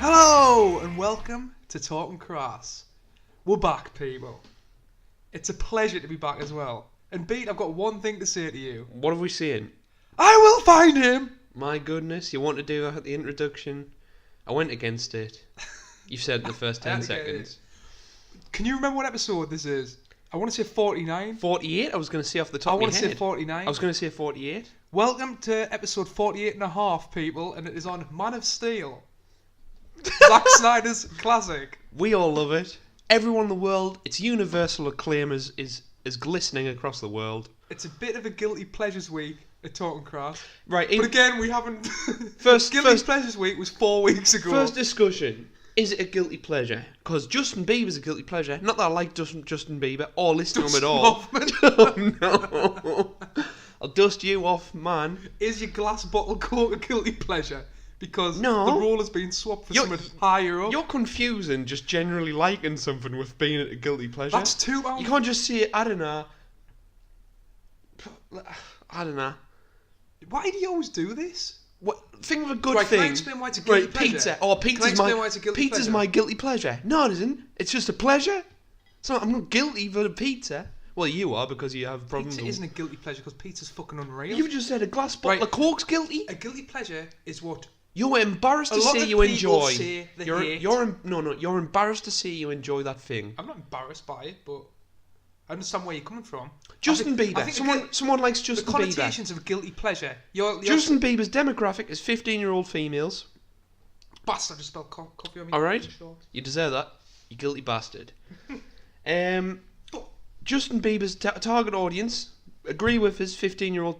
Hello and welcome to Talking Crass. We're back, people. It's a pleasure to be back as well. And Pete, I've got one thing to say to you. What have we seen? I will find him! My goodness, you want to do that at the introduction? I went against it. You've said the first 10 seconds. Can you remember what episode this is? I want to say 49. 48? I was going to say off the top of my head. I want to say 49. I was going to say 48. Welcome to episode 48 and a half, people, and it is on ManofSteel. Zack Snyder's classic. We all love it. Everyone in the world, its universal acclaim is glistening across the world. It's a bit of a guilty pleasures week at Talking Crass. Right. But again, we haven't... First pleasures week was 4 weeks ago. First discussion. Is it a guilty pleasure? Because Justin Bieber's a guilty pleasure. Not that I like Justin Bieber or listen to him at all. Oh, no. I'll dust you off, man. Is your glass bottle Coke a guilty pleasure? Because no. The role has been swapped for something higher up. You're confusing just generally liking something with being a guilty pleasure. That's too bad. You can't just say, I don't know. Why do you always do this? What? Think of a good Can thing. I explain why it's a guilty pleasure? Pizza. Oh, pizza's my guilty pleasure. No, it isn't. It's just a pleasure. So I'm not guilty for the pizza. Well, you are because you have problems. Pizza isn't a guilty pleasure because pizza's fucking unreal. You've just said a glass bottle of Coke's guilty. A guilty pleasure is what you're embarrassed to say you enjoy. You're embarrassed to say you enjoy that thing. I'm not embarrassed by it, but I understand where you're coming from. Justin Bieber. Someone likes Justin Bieber. The connotations of a guilty pleasure. Justin Bieber's demographic is 15-year-old females. Bastard, I just spelled coffee on me. All right, you deserve that. You guilty bastard. Justin Bieber's target audience agree with his 15-year-old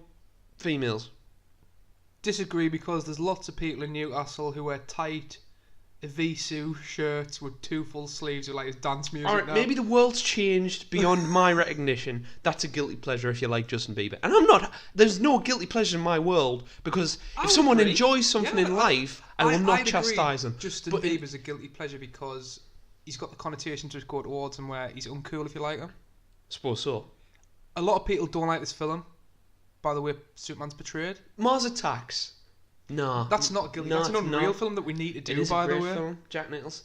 females. Disagree because there's lots of people in Newcastle who wear tight Evisu shirts with 2 full sleeves who like his dance music. Alright, now. Maybe the world's changed beyond my recognition. That's a guilty pleasure if you like Justin Bieber. And I'm not. There's no guilty pleasure in my world because if someone enjoys something in life, I will not chastise them. Justin Bieber's a guilty pleasure because he's got the connotation to go towards him where he's uncool if you like him. I suppose so. A lot of people don't like this film. By the way, Superman's portrayed. Mars Attacks. No. That's not guilty. That's an unreal film that we need to do, by the way. Film. Jack Nicholson.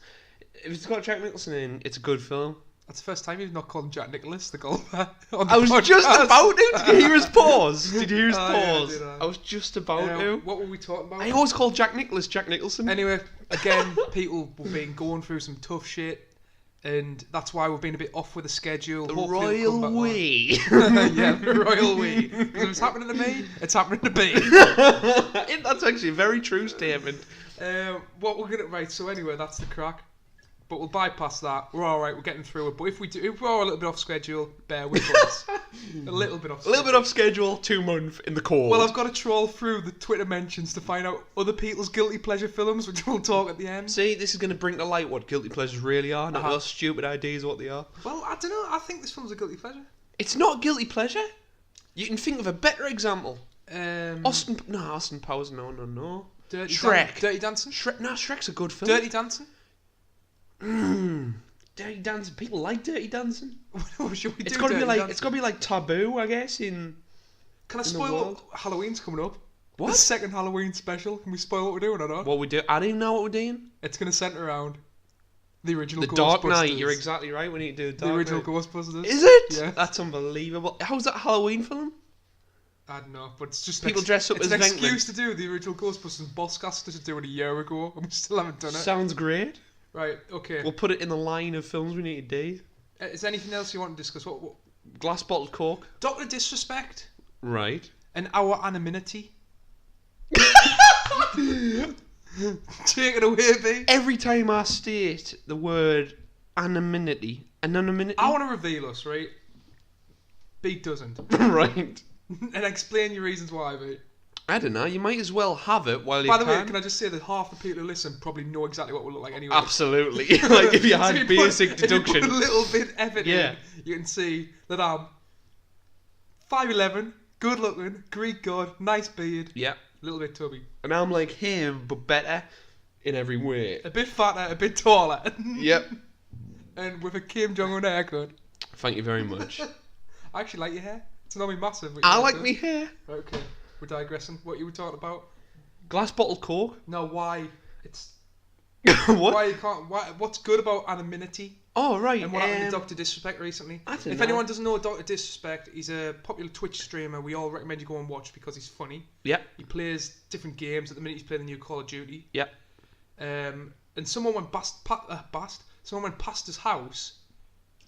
If it's got Jack Nicholson in, it's a good film. That's the first time you've not called him Jack Nicholas, the golfer. I was just about to. Did you hear his pause? Did you hear his pause? Yeah, I was just about to. What were we talking about? I always called Jack Nicholas Jack Nicholson. Anyway, again, people have been going through some tough shit. And that's why we've been a bit off with the schedule. The royal we. Yeah, the royal we. Because if it's happening to me, it's happening to me. That's actually a very true statement. What we're gonna so anyway, that's the crack. But we'll bypass that. We're all right. We're getting through it. But if we're a little bit off schedule, bear with us. A little bit off schedule. 2 months in the cold. Well, I've got to troll through the Twitter mentions to find out other people's guilty pleasure films, which we'll talk at the end. See, this is going to bring to light what guilty pleasures really are, not those stupid ideas what they are. Well, I don't know. I think this film's a guilty pleasure. It's not a guilty pleasure. You can think of a better example. Austin Powers. No. Shrek. Dirty Dancing. Shrek's a good film. Dirty Dancing. Dirty Dancing. People like Dirty Dancing. Should we do? It's got to be like taboo, I guess. Can I spoil what Halloween's coming up? What? The second Halloween special. Can we spoil what we're doing or not? What we do? I don't even know what we're doing. It's going to centre around the original. The Dark Knight. You're exactly right. We need to do the original Ghostbusters. Is it? Yeah. That's unbelievable. How's that Halloween film? I don't know, but it's just people dress up as an excuse to do the original Ghostbusters. Boss cast us to do it a year ago, and we still haven't done it. Sounds great. Right, okay. We'll put it in the line of films we need to do. Is there anything else you want to discuss? What? Glass bottle Coke. Dr. Disrespect. Right. And our anonymity. Take it away, B. Every time I state the word anonymity. I want to reveal us, right? B doesn't. Right. And explain your reasons why, B. I don't know. You might as well have it while you can. By the way, can I just say that half the people who listen probably know exactly what we look like anyway? Absolutely. Like if you had so basic deduction. If you put a little bit effort in, you can see that I'm 5'11", good looking, Greek god, nice beard. Yeah. A little bit tubby. And I'm like him, but better in every way. A bit fatter, a bit taller. Yep. And with a Kim Jong-un haircut. Thank you very much. I actually like your hair. It's normally massive. I like me hair. Okay. We're digressing. What you were talking about? Glass bottle Coke. No, why? It's What? Why you can't? What's good about anonymity? Oh, right. And what happened to Dr. Disrespect recently? If anyone doesn't know Dr. Disrespect, he's a popular Twitch streamer. We all recommend you go and watch because he's funny. Yeah. He plays different games. At the minute, he's playing the new Call of Duty. Yeah. And someone went someone went past his house,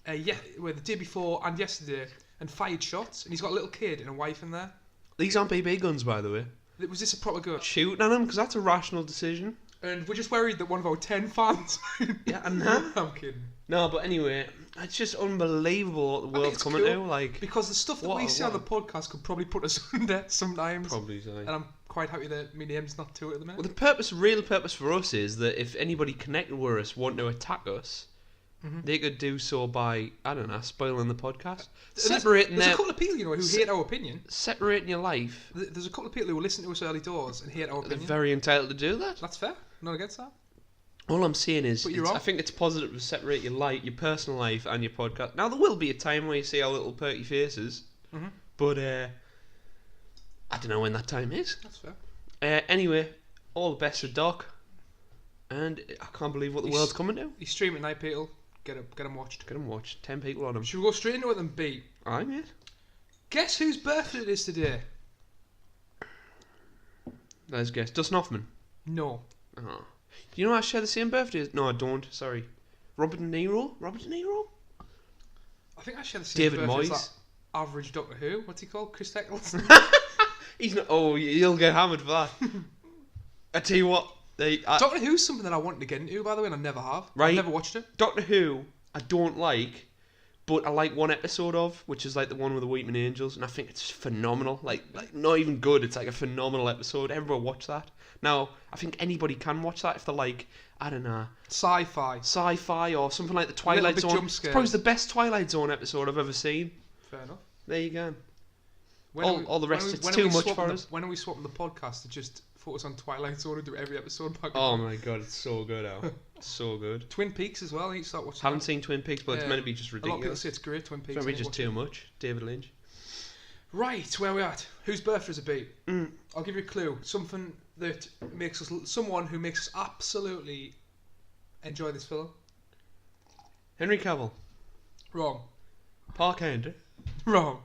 the day before and yesterday, and fired shots. And he's got a little kid and a wife in there. These aren't BB guns, by the way. Was this a proper gun? Shooting at him, because that's a rational decision. And we're just worried that one of our 10 fans... Yeah, and I'm kidding. No, but anyway, it's just unbelievable what the world's coming to. Like, because the stuff that we see on the podcast could probably put us under sometimes. Probably so. And I'm quite happy that my name's not to it at the minute. Well, the real purpose for us is that if anybody connected with us want to attack us, they could do so by, I don't know, spoiling the podcast. There's a couple of people, who hate our opinion. Separating your life. There's a couple of people who listen to us early doors and hate our opinion. They're very entitled to do that. That's fair. Not against that. All I'm saying is, I think it's positive to separate your personal life and your podcast. Now, there will be a time where you see our little perky faces, but I don't know when that time is. That's fair. Anyway, all the best for Doc, and I can't believe what the world's coming to. He's streaming tonight, people. Get him watched. Get him watched. 10 people on him. Should we go straight into it then, B? Aye, mate. Guess whose birthday it is today? Let's guess. Dustin Hoffman. No. Oh. Do you know I share the same birthday? No, I don't. Sorry. Robert De Niro? I think I share the same David birthday Moyes. as that average Doctor Who. What's he called? Chris Eccleston? He's not. Oh, you'll get hammered for that. I tell you what. Doctor Who's something that I wanted to get into, by the way, and I never have. Right. I've never watched it. Doctor Who, I don't like, but I like one episode of, which is like the one with the Weeping Angels, and I think it's phenomenal. Like not even good. It's like a phenomenal episode. Everyone watch that. Now, I think anybody can watch that if they're like, I don't know, sci-fi or something like the Twilight Zone. It's probably the best Twilight Zone episode I've ever seen. Fair enough. There you go. All the rest, it's too much for us. When are we swapping the podcast to just focus on Twilight Zone and do every episode back? Oh my god, it's so good, Al. It's so good. Twin Peaks as well. I need to start watching. Haven't seen Twin Peaks, but it's meant to be just ridiculous. A lot of people say it's great. Twin Peaks. It's meant to be just too much. David Lynch. Right, where are we at? Whose birthday is it be? I'll give you a clue. Someone who makes us absolutely enjoy this film. Henry Cavill. Wrong. Park Henry. Wrong.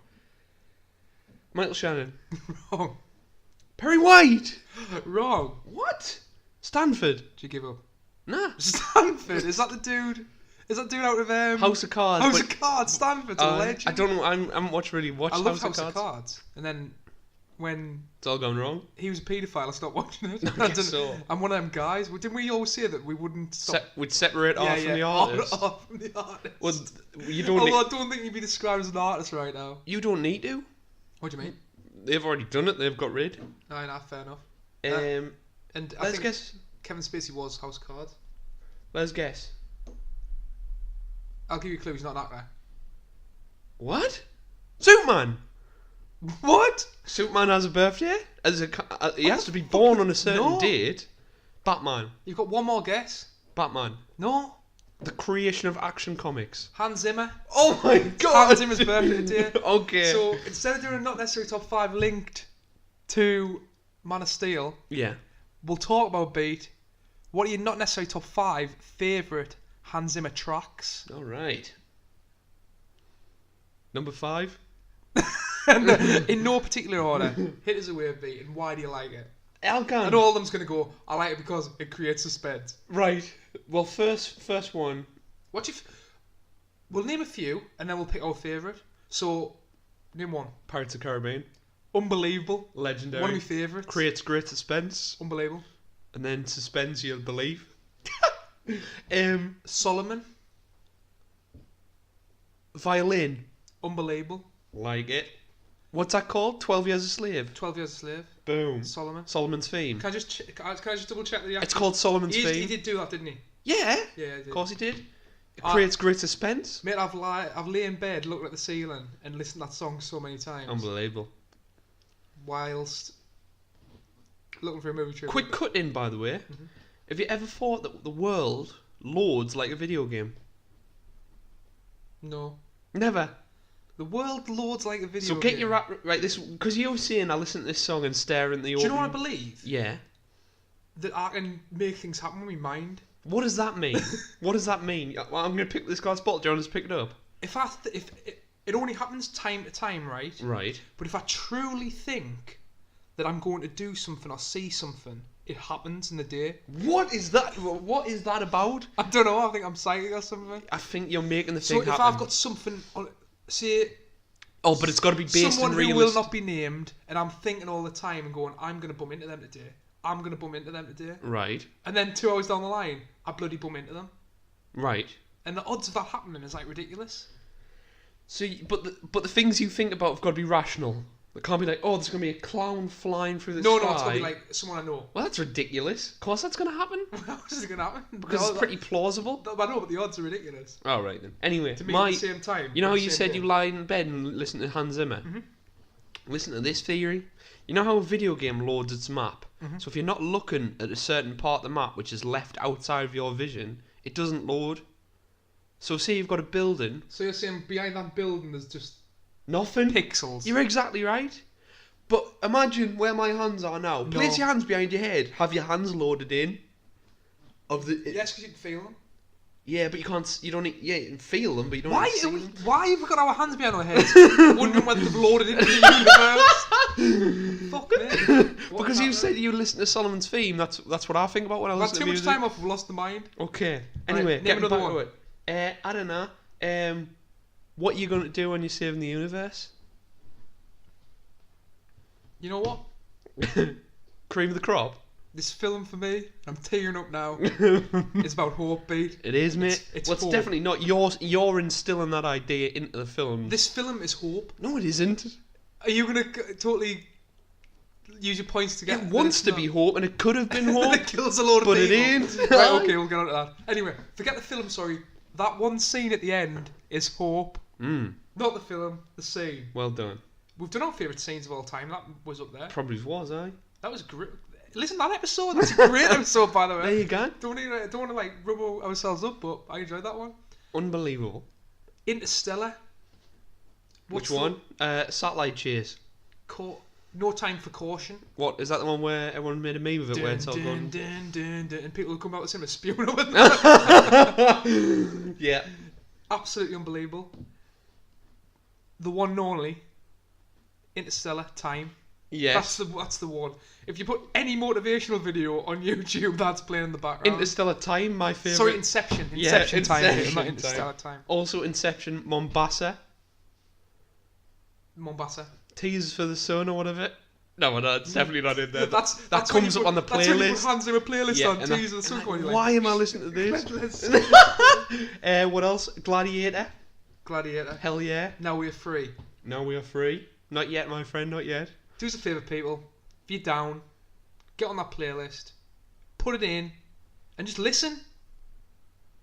Michael Shannon. Wrong. Perry White. Wrong. What? Stanford. Did you give up? Nah. Stanford. Is that the dude? Is that dude out of House of Cards? House of Cards. Stanford's a legend. I don't know. I haven't really watched House of Cards. And then when it's all gone wrong, he was a paedophile. I stopped watching it. I guess so. I'm one of them guys. Didn't we always say that we wouldn't stop? We'd separate art from the artist. Art from the artist. Well, you don't. Although I don't think you'd be described as an artist right now. You don't need to. What do you mean? They've already done it. They've got rid. No, fair enough. And I think guess. Kevin Spacey was House of Cards. Let's guess. I'll give you a clue. He's not an actor. What? Superman. What? Superman has a birthday. He has to be born on a certain date. Batman. You've got one more guess. Batman. No. The creation of Action Comics. Hans Zimmer. Oh my god! Hans Zimmer's birthday today. Okay. So instead of doing a not necessarily top 5 linked to Man of Steel, we'll talk about Beat. What are your not necessarily top 5 favourite Hans Zimmer tracks? All right. Number 5. In no particular order. Hit us away, Beat, and why do you like it? And all of them's going to go, I like it because it creates suspense. Right. Well, first one. We'll name a few, and then we'll pick our favourite. So, name one. Pirates of the Caribbean. Unbelievable. Legendary. One of my favourites. Creates great suspense. Unbelievable. And then suspense you'll believe. Solomon. Violin. Unbelievable. Like it. What's that called? 12 Years a Slave. 12 Years a Slave. Boom. Solomon. Solomon's Theme. Can I just double check the It's called Solomon's Theme. He did do that, didn't he? Yeah. Yeah, he did. Of course he did. It creates great suspense. Mate, I've lay in bed, looked at the ceiling, and listened to that song so many times. Unbelievable. Whilst looking for a movie trailer. Quick cut in, by the way. Have you ever thought that the world loads like a video game? No. Never. The world loads like a video game. So get your right. This because you're saying I listen to this song and stare in the. Do you know what I believe? Yeah. That I can make things happen with my mind. What does that mean? What does that mean? Well, I'm going to pick this guy's bottle. Do you want us to pick it up? If it only happens time to time, right? Right. But if I truly think that I'm going to do something or see something, it happens in the day. What is that? What is that about? I don't know. I think I'm psychic or something. I think you're making the thing happen. So if I've got something, say... Oh, but it's got to be based in someone realistic... who will not be named, and I'm thinking all the time and going, I'm going to bump into them today. I'm going to bump into them today. Right. And then 2 hours down the line, I bloody bump into them. Right. And the odds of that happening is like ridiculous. So, but the things you think about have got to be rational. It can't be like, oh, there's going to be a clown flying through the sky. No, it's got to be like someone I know. Well, that's ridiculous. Of course that's going to happen. How is it going to happen? Because it's pretty plausible. I know, but the odds are ridiculous. All right, then. Anyway, to me at the same time. You know how you said you lie in bed and listen to Hans Zimmer? Mm-hmm. Listen to this theory. You know how a video game loads its map? Mm-hmm. So if you're not looking at a certain part of the map which is left outside of your vision, it doesn't load. So say you've got a building. So you're saying behind that building there's just... nothing? Pixels. You're exactly right. But imagine where my hands are now. No. Place your hands behind your head. Have your hands loaded in. Yes, because you can feel them. Yeah, but you can't. You don't. Yeah, you can feel them, but you don't. Why? See them. Why have we got our hands behind our heads, wondering whether they've loaded into the universe? Fuck me. Because you said you listen to Solomon's theme. That's what I think about when I I've listen had to too much music. time off. I've lost the mind. Okay. Anyway, Right, name getting another back one. to it. I don't know. What are you going to do when you're saving the universe? You know what? Cream of the crop. This film for me, I'm tearing up now. It's about hope, beat. It is, mate. It's well, it's hope. definitely not. You're instilling that idea into the film. This film is hope. No, it isn't. Are you gonna totally use your points to get? It wants to be hope, and it could have been hope. It kills a load of but people. it ain't. Right, okay, we'll get on to that. Anyway, forget the film. Sorry, that one scene at the end is hope. Not the film, the scene. Well done. We've done our favourite scenes of all time. That was up there. Probably was, aye. That was great. Listen to that episode. That's a great episode, by the way. There you go. Don't want to like rub ourselves up, but I enjoyed that one. Unbelievable. Interstellar. Which one? Satellite Chase. No Time for Caution. What, is that the one where everyone made a meme of it where it's all gone? And people will come out of the cinema spewing over that. Yeah. Absolutely unbelievable. The one and only. Interstellar, Time. Yes. That's the one. If you put any motivational video on YouTube, that's playing in the background. Interstellar Time, my favourite. Sorry, Inception. Inception Time, not Interstellar Time. Also Inception, Mombasa. Tears for the Sun or whatever. No, it's definitely not in there. That comes up on the playlist. That's when you put Hans Zimmer playlist on. Tears for the Sun. Why am I listening to this? What else? Gladiator. Hell yeah. Now we are free. Now we are free. Not yet, my friend, not yet. Do us a favour, people. If you're down, get on that playlist, put it in, and just listen.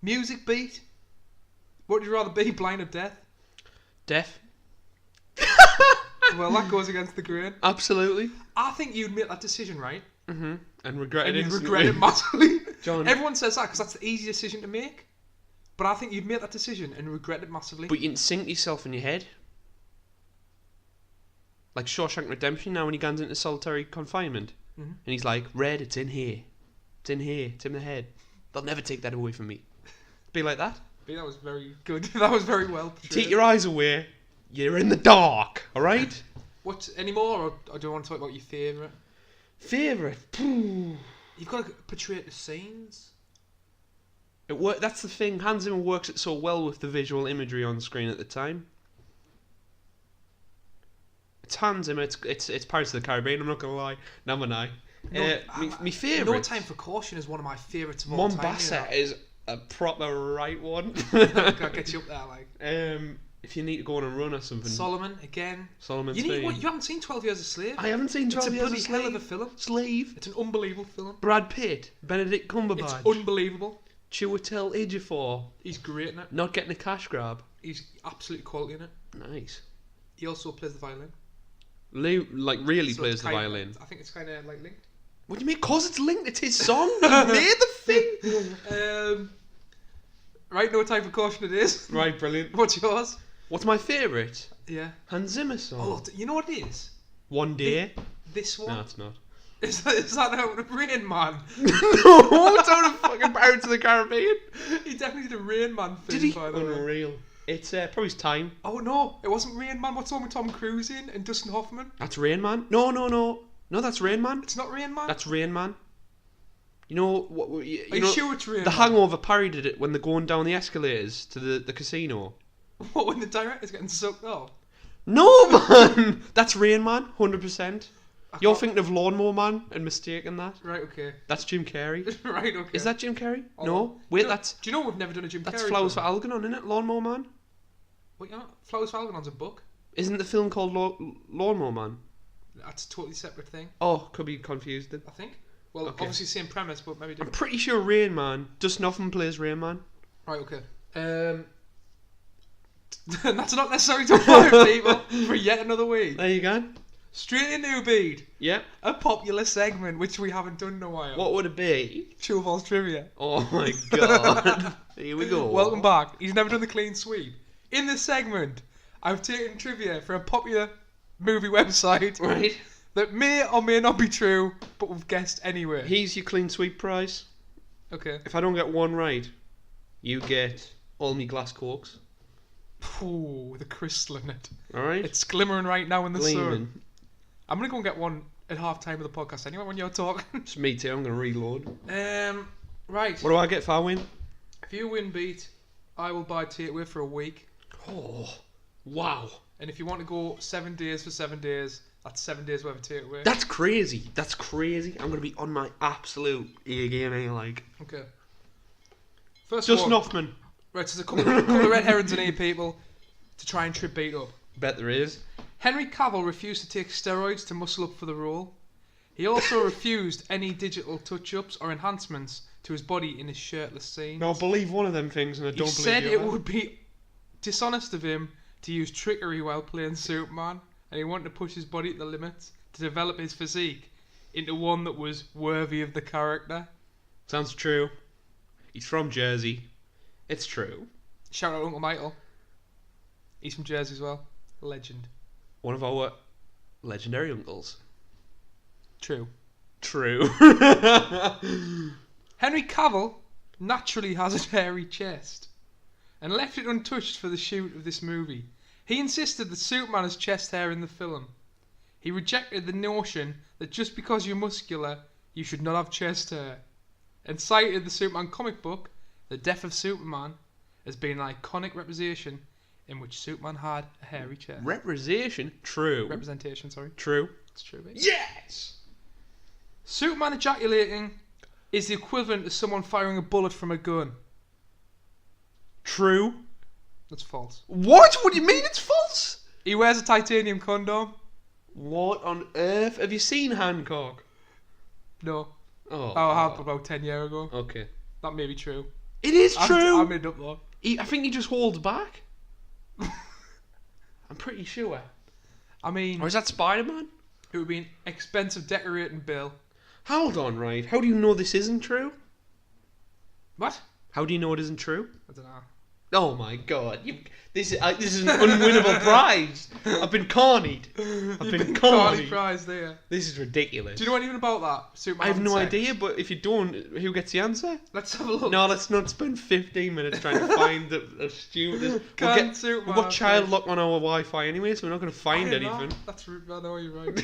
Music beat. What would you rather be, blind or deaf? Deaf. Well, that goes against the grain. Absolutely. I think you'd make that decision, right? Mm-hmm. And regret it And you'd instantly. regret it massively. John. Everyone says that because that's the easy decision to make. But I think you'd make that decision and regret it massively. But you can sync yourself in your head. Like Shawshank Redemption, now when he goes into solitary confinement. Mm-hmm. And he's like, Red, it's in here. It's in here. It's in the head. They'll never take that away from me. Be like that. That was very good. That was very well portrayed. Take your eyes away. You're in the dark. Alright? What, any more? Or do you want to talk about your favourite? Favourite? You've got to portray the scenes. That's the thing. Hans Zimmer works it so well with the visual imagery on screen at the time. It's Hans Zimmer. It's Pirates of the Caribbean. I'm not gonna lie. My favourite. No Time for Caution is one of my favourites of all time. Mombasa is a proper right one. I'll get you up there, like. If you need to go on a run or something. Solomon again. Solomon's You haven't seen 12 Years a Slave? I haven't seen 12 Years a It's a bloody hell of a film. Slave. It's an unbelievable film. Brad Pitt, Benedict Cumberbatch. It's unbelievable. Chiwetel Ejiofor. He's great in it. Not getting a cash grab. He's absolute quality in it. Nice. He also plays the violin. Really So plays it's the violin. I think it's kind of like linked. What do you mean? Cause it's linked. It's his song. He made the thing. Right, No Time for Caution it is. Right, brilliant. What's yours? What's my favourite? Yeah. Hans Zimmer song. Oh, you know what it is? One Day. This one. No, it's not. Is that out of Rain Man? No, it's out of fucking Pirates of the Caribbean. He definitely did a Rain Man thing, Did he? by the way. Unreal. It's probably his time. Oh no, it wasn't Rain Man. What's the one with Tom Cruise in and Dustin Hoffman? That's Rain Man? No, that's Rain Man. It's not Rain Man? That's Rain Man. You know what? Are you sure it's Rain The Man? Hangover parodied it when they're going down the escalators to the casino. What, when the director's getting sucked off? No, man! That's Rain Man, 100%. You're thinking of Lawnmower Man and mistaking that. Right, okay. That's Jim Carrey. Right, okay. Is that Jim Carrey? Oh. No. Wait, Do you know we've never done a Jim Carrey That's Flowers for film? Algernon, isn't it? Lawnmower Man? Wait, Flowers for Algernon's a book. Isn't the film called Lawnmower Man? That's a totally separate thing, Oh, could be confused then. I think. Well, Okay. obviously same premise, but maybe I'm different. pretty sure Rain Man. Dustin Hoffman plays Rain Man. Right, okay. That's not necessary to five people for yet another week. There you go. Straight into Beat, Yep. a popular segment which we haven't done in a while. What would it be? True or false trivia. Oh my god. Here we go. Welcome back. He's never done the clean sweep. In this segment, I've taken trivia for a popular movie website Right. that may or may not be true, but we've guessed anyway. Here's your clean sweep prize. Okay. If I don't get one right, you get all me glass corks. Ooh, the crystal in it. Alright? It's glimmering right now in the sun. Gleaming. I'm gonna go and get one at half time of the podcast anyway when you're talking. It's me too, I'm going to reload. Right. What do I get if I win? If you win Beat, I will buy takeaway for a week. Oh, wow. And if you want to go 7 days for 7 days, that's 7 days worth of takeaway. That's crazy. That's crazy. I'm going to be on my absolute A game, like. Okay. First Justin one. Hoffman. Right, so there's a couple of red herrings in here, people, to try and trip Beat up. Bet there is. Henry Cavill refused to take steroids to muscle up for the role. He also refused any digital touch-ups or enhancements to his body in his shirtless scenes. No, I believe one of them things and I don't He believe said the it other. would be dishonest of him to use trickery while playing Superman, and he wanted to push his body to the limits to develop his physique into one that was worthy of the character. Sounds true. He's from Jersey. It's true. Shout out Uncle Michael. He's from Jersey as well. Legend. One of our legendary uncles. True. True. Henry Cavill naturally has a hairy chest and left it untouched for the shoot of this movie. He insisted that Superman has chest hair in the film. He rejected the notion that just because you're muscular, you should not have chest hair, and cited the Superman comic book, The Death of Superman, as being an iconic representation in which Superman had a hairy chest. Representation? True. Representation, sorry. True. It's true, mate. Yes! Superman ejaculating is the equivalent to someone firing a bullet from a gun. True. That's false. What? What do you mean it's false? He wears a titanium condom. What on earth? Have you seen Hancock? No. Oh. I have about 10 years ago. Okay. That may be true. It is true. I made it up though. I think he just holds back. I'm pretty sure. I mean, Or is that Spider-Man? it would be an expensive decorating bill. Hold on, right. How do you know this isn't true? What? How do you know it isn't true? I don't know. Oh my god. This is an unwinnable prize. I've been cornied. I've been Carly cornied. prize there. This is ridiculous. Do you know anything about that? Superman I have no sex? idea, but if you don't, who gets the answer? Let's have a look. No, let's not spend 15 minutes trying to find the stupidest. Can Superman We've got child sex? lock on our Wi-Fi anyway, so we're not going to find I know. anything. That's rude. I know you're right.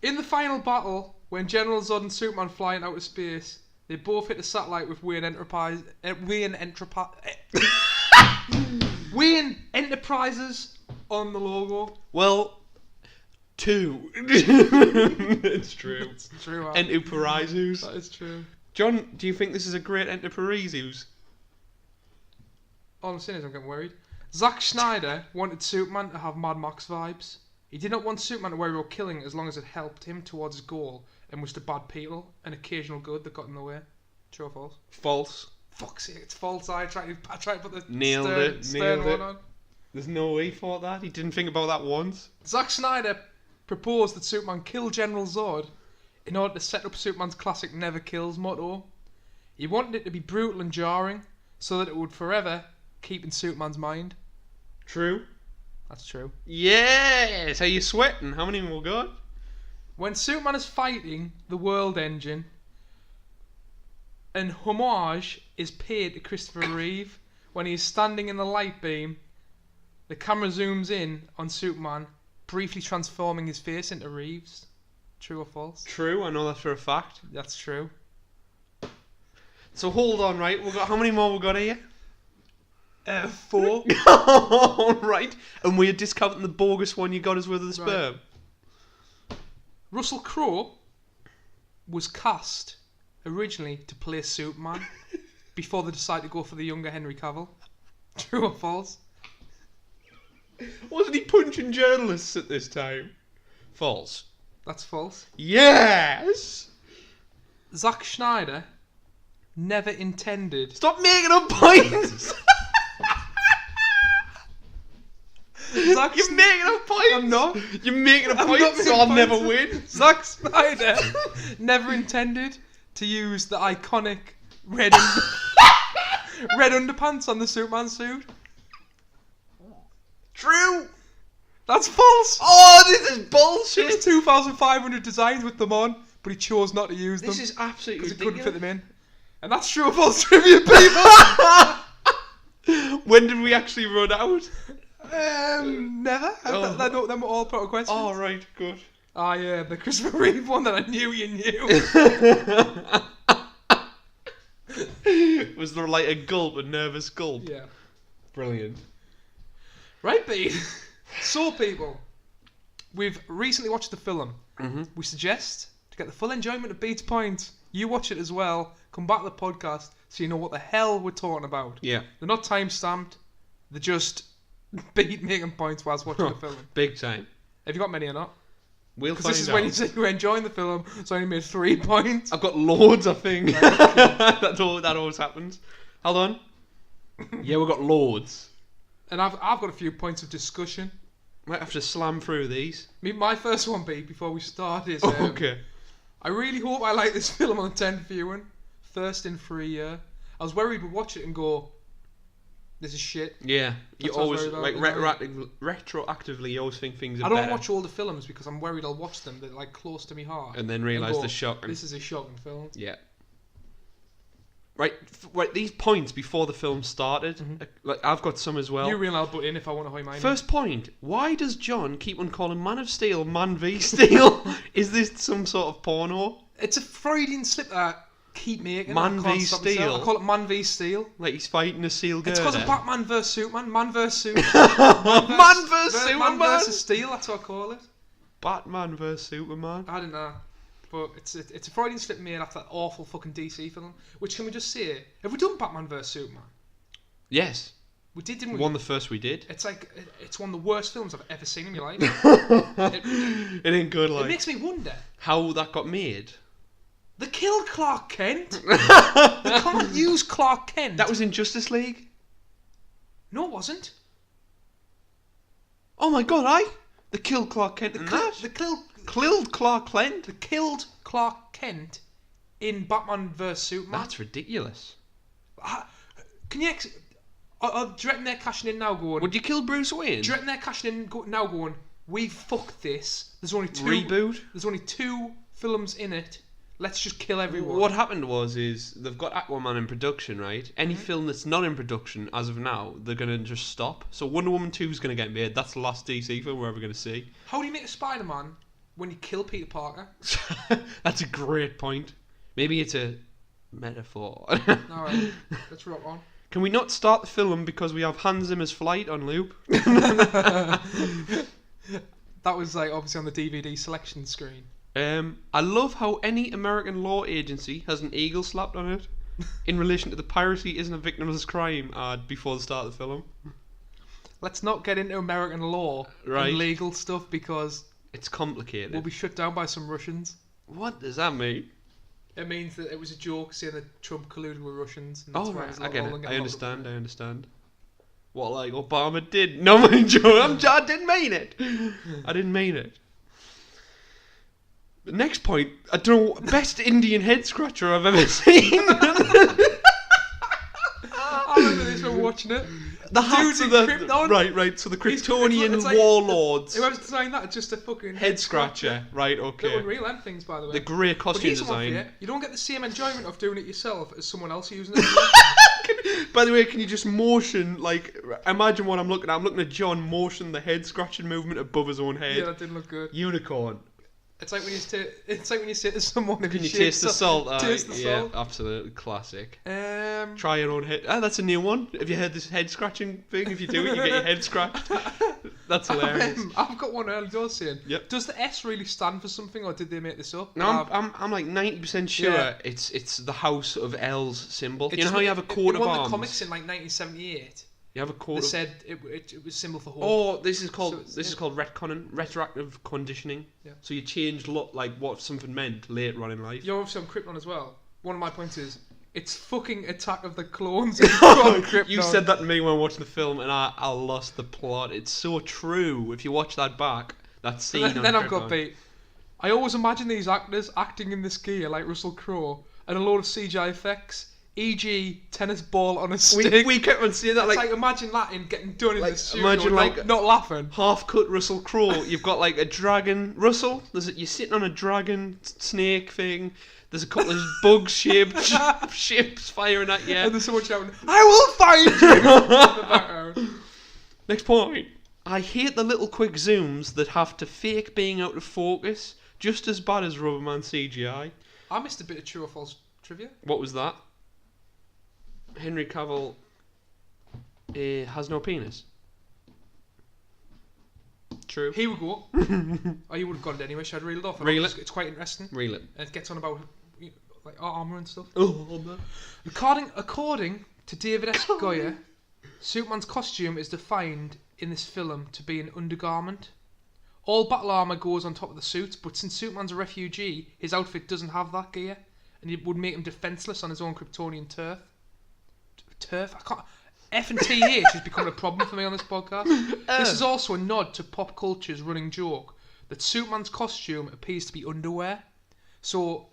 In the final battle, when General Zod and Superman fly into outer space, they both hit a satellite with Wayne Enterprises on the logo. Well, 2. It's true. It's true. Man. Enterprises. That is true. John, do you think this is a great Enterprises? All I'm saying is I'm getting worried. Zack Snyder wanted Superman to have Mad Max vibes. He did not want Superman to worry about killing as long as it helped him towards his goal and was the bad people and occasional good that got in the way. True or false? False. Fuck's sake, it's false. I tried to put the Nailed it. stern one on. There's no way he thought that. He didn't think about that once. Zack Snyder proposed that Superman kill General Zod in order to set up Superman's classic never kills motto. He wanted it to be brutal and jarring so that it would forever keep in Superman's mind. True. That's true. Yes. Are you sweating? How many more got? When Superman is fighting the World Engine, an homage is paid to Christopher Reeve when he is standing in the light beam. The camera zooms in on Superman, briefly transforming his face into Reeves. True or false? True, I know that for a fact. That's true. So hold on, right? We've got how many more we got here? 4. Right. And we're discounting the bogus one you got us with the sperm. Right. Russell Crowe was cast originally to play Superman before they decided to go for the younger Henry Cavill. True or false? Wasn't he punching journalists at this time? False. That's false. Yes! Zack Snyder never intended... Stop making up points! You're making up points! I'm not. You're making up points, so I'll never win. Zack Snyder never intended to use the iconic red underpants on the Superman suit. True! That's false! Oh, this is bullshit! There's 2,500 designs with them on, but he chose not to use them. This is absolutely because he ridiculous. couldn't fit them in. And that's true or false trivia, people! When did we actually run out? Never. Oh. Them were all proper questions. Oh, right, good. Ah, yeah, the Christopher Reeve one that I knew you knew. Was there like a gulp, a nervous gulp? Yeah. Brilliant. Right, Pete. So, people, we've recently watched the film. Mm-hmm. We suggest, to get the full enjoyment of Beat's point, you watch it as well, come back to the podcast so you know what the hell we're talking about. Yeah. They're not time-stamped. They're just Beat making points whilst watching the film. Big time. Have you got many or not? We'll Because find this is out. when you said you were enjoying the film, so I only made 3 points. I've got loads, I think. That always happens. Hold on. Yeah, we've got loads. And I've got a few points of discussion. Might have to slam through these. My first one, Pete, before we start is... Okay. I really hope I like this film on the 10th viewing. Thirsting for a year. I was worried we'd watch it and go, this is shit. Yeah. You That's what I was always, worried like, about, retroactively, you always think things are I don't better. watch all the films because I'm worried I'll watch them. They're like close to me heart. And then realise go, the shock. This is a shocking film. Yeah. Right, these points before the film started, like I've got some as well. You real I'll butt in if I want to hold mine. First point, why does John keep on calling Man of Steel Man v Steel? Is this some sort of porno? It's a Freudian slip that I keep making. Man I can't v stop myself. Steel. I call it Man v Steel. Like he's fighting a seal girder. It's because of Batman vs Superman. Man vs Superman. Man vs Superman. Man vs Steel, that's what I call it. Batman vs Superman. I don't know. But it's a Freudian slip made after that awful fucking DC film. Which, can we just say, have we done Batman vs Superman? Yes. We did, didn't we? One the first we did. It's like, it's one of the worst films I've ever seen in my life. It ain't good, like. It makes me wonder. How that got made. They killed Clark Kent. They can't use Clark Kent. That was in Justice League? No, it wasn't. Oh my god, They killed Clark Kent in that? They killed Clark Kent? They killed Clark Kent in Batman vs Superman. That's ridiculous. Can you... do you reckon they're cashing in now going... Would you kill Bruce Wayne? Do you reckon they're cashing in now going, we fucked this. There's only 2... Reboot? There's only 2 films in it. Let's just kill everyone. What happened is they've got Aquaman in production, right? Any film that's not in production as of now, they're going to just stop. So Wonder Woman 2 is going to get made. That's the last DC film we're ever going to see. How do you make a Spider-Man when you kill Peter Parker? That's a great point. Maybe it's a metaphor. Alright, let's rock on. Can we not start the film because we have Hans Zimmer's Flight on loop? That was like obviously on the DVD selection screen. I love how any American law agency has an eagle slapped on it in relation to the piracy isn't a victimless crime ad before the start of the film. Let's not get into American law Right. and legal stuff because It's complicated. we'll be shut down by some Russians. What does that mean? It means that it was a joke saying that Trump colluded with Russians. And that's Oh, why right, it's I get all it. getting I locked up. understand. What, like Obama did? No, I didn't mean it. I didn't mean it. The next point, I don't know, best Indian head scratcher I've ever seen. I remember this from watching it. The hats of the Krypton. right. So the Kryptonian it's like, warlords. Whoever's designed that, it's just a fucking Head scratcher. Right. Okay. They're unreal and things, by the way. The great costume design. You don't get the same enjoyment of doing it yourself as someone else using it. By the way, can you just motion, like, imagine what I'm looking at. I'm looking at John motion the head scratching movement above his own head. Yeah, that didn't look good. Unicorn. It's like when you say to someone, if can you taste the salt? Taste the salt. Yeah, absolutely classic. Try your own head. That's a new one. Have you heard this head scratching thing? If you do it, you get your head scratched. That's hilarious. I've got one early doors saying. Yep. Does the S really stand for something, or did they make this up? No, I'm like 90% sure it's the House of L's symbol. You know how you have a coat of arms? In one of the comics in like 1978. You have a coat. They said it was symbol for hope. Oh, this is called retconning, retroactive conditioning. Yeah. So you change like what something meant later on in life. You're obviously on Krypton as well. One of my points is it's fucking Attack of the Clones. On Krypton. You said that to me when watching the film, and I lost the plot. It's so true. If you watch that back, that scene. And then I've got beat. I always imagine these actors acting in this gear like Russell Crowe and a load of CGI effects. E.g., tennis ball on a stick. We kept on saying that. It's like imagine that in getting done in the studio. Imagine not laughing. Half cut Russell Crowe. You've got like a dragon. Russell, you're sitting on a dragon snake thing. There's a couple of bug shaped ships firing at you. And there's someone shouting, "I will find you!" Next point. I hate the little quick zooms that have to fake being out of focus, just as bad as Rubberman CGI. I missed a bit of true or false trivia. What was that? Henry Cavill has no penis. True. Here we go. Oh, you would have got it anyway. Should I reel it off? Reel it. It's quite interesting. Reel it. And it gets on about like armour and stuff. Oh, no. According to David S. Goyer, Superman's costume is defined in this film to be an undergarment. All battle armour goes on top of the suit, but since Superman's a refugee, his outfit doesn't have that gear, and it would make him defenceless on his own Kryptonian turf. I can't. F and TH is becoming a problem for me on this podcast. This is also a nod to pop culture's running joke that Superman's costume appears to be underwear. So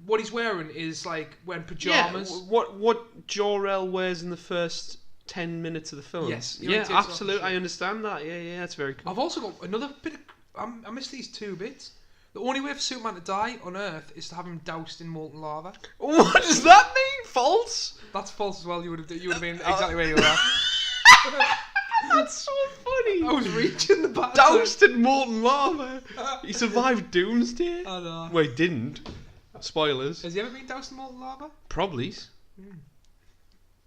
what he's wearing is like wearing pajamas. Yeah, what Jor-El wears in the first 10 minutes of the film. Yes. Yeah, absolutely. I understand that. Yeah, that's very cool. I've also got another bit of... I missed these two bits. The only way for Superman to die on Earth is to have him doused in molten lava. What does that mean? False? That's false as well. You would have been exactly where you were at. That's so funny. I was reaching the back. Doused in molten lava. He survived Doomsday. I know. Well, he didn't. Spoilers. Has he ever been doused in molten lava? Probably.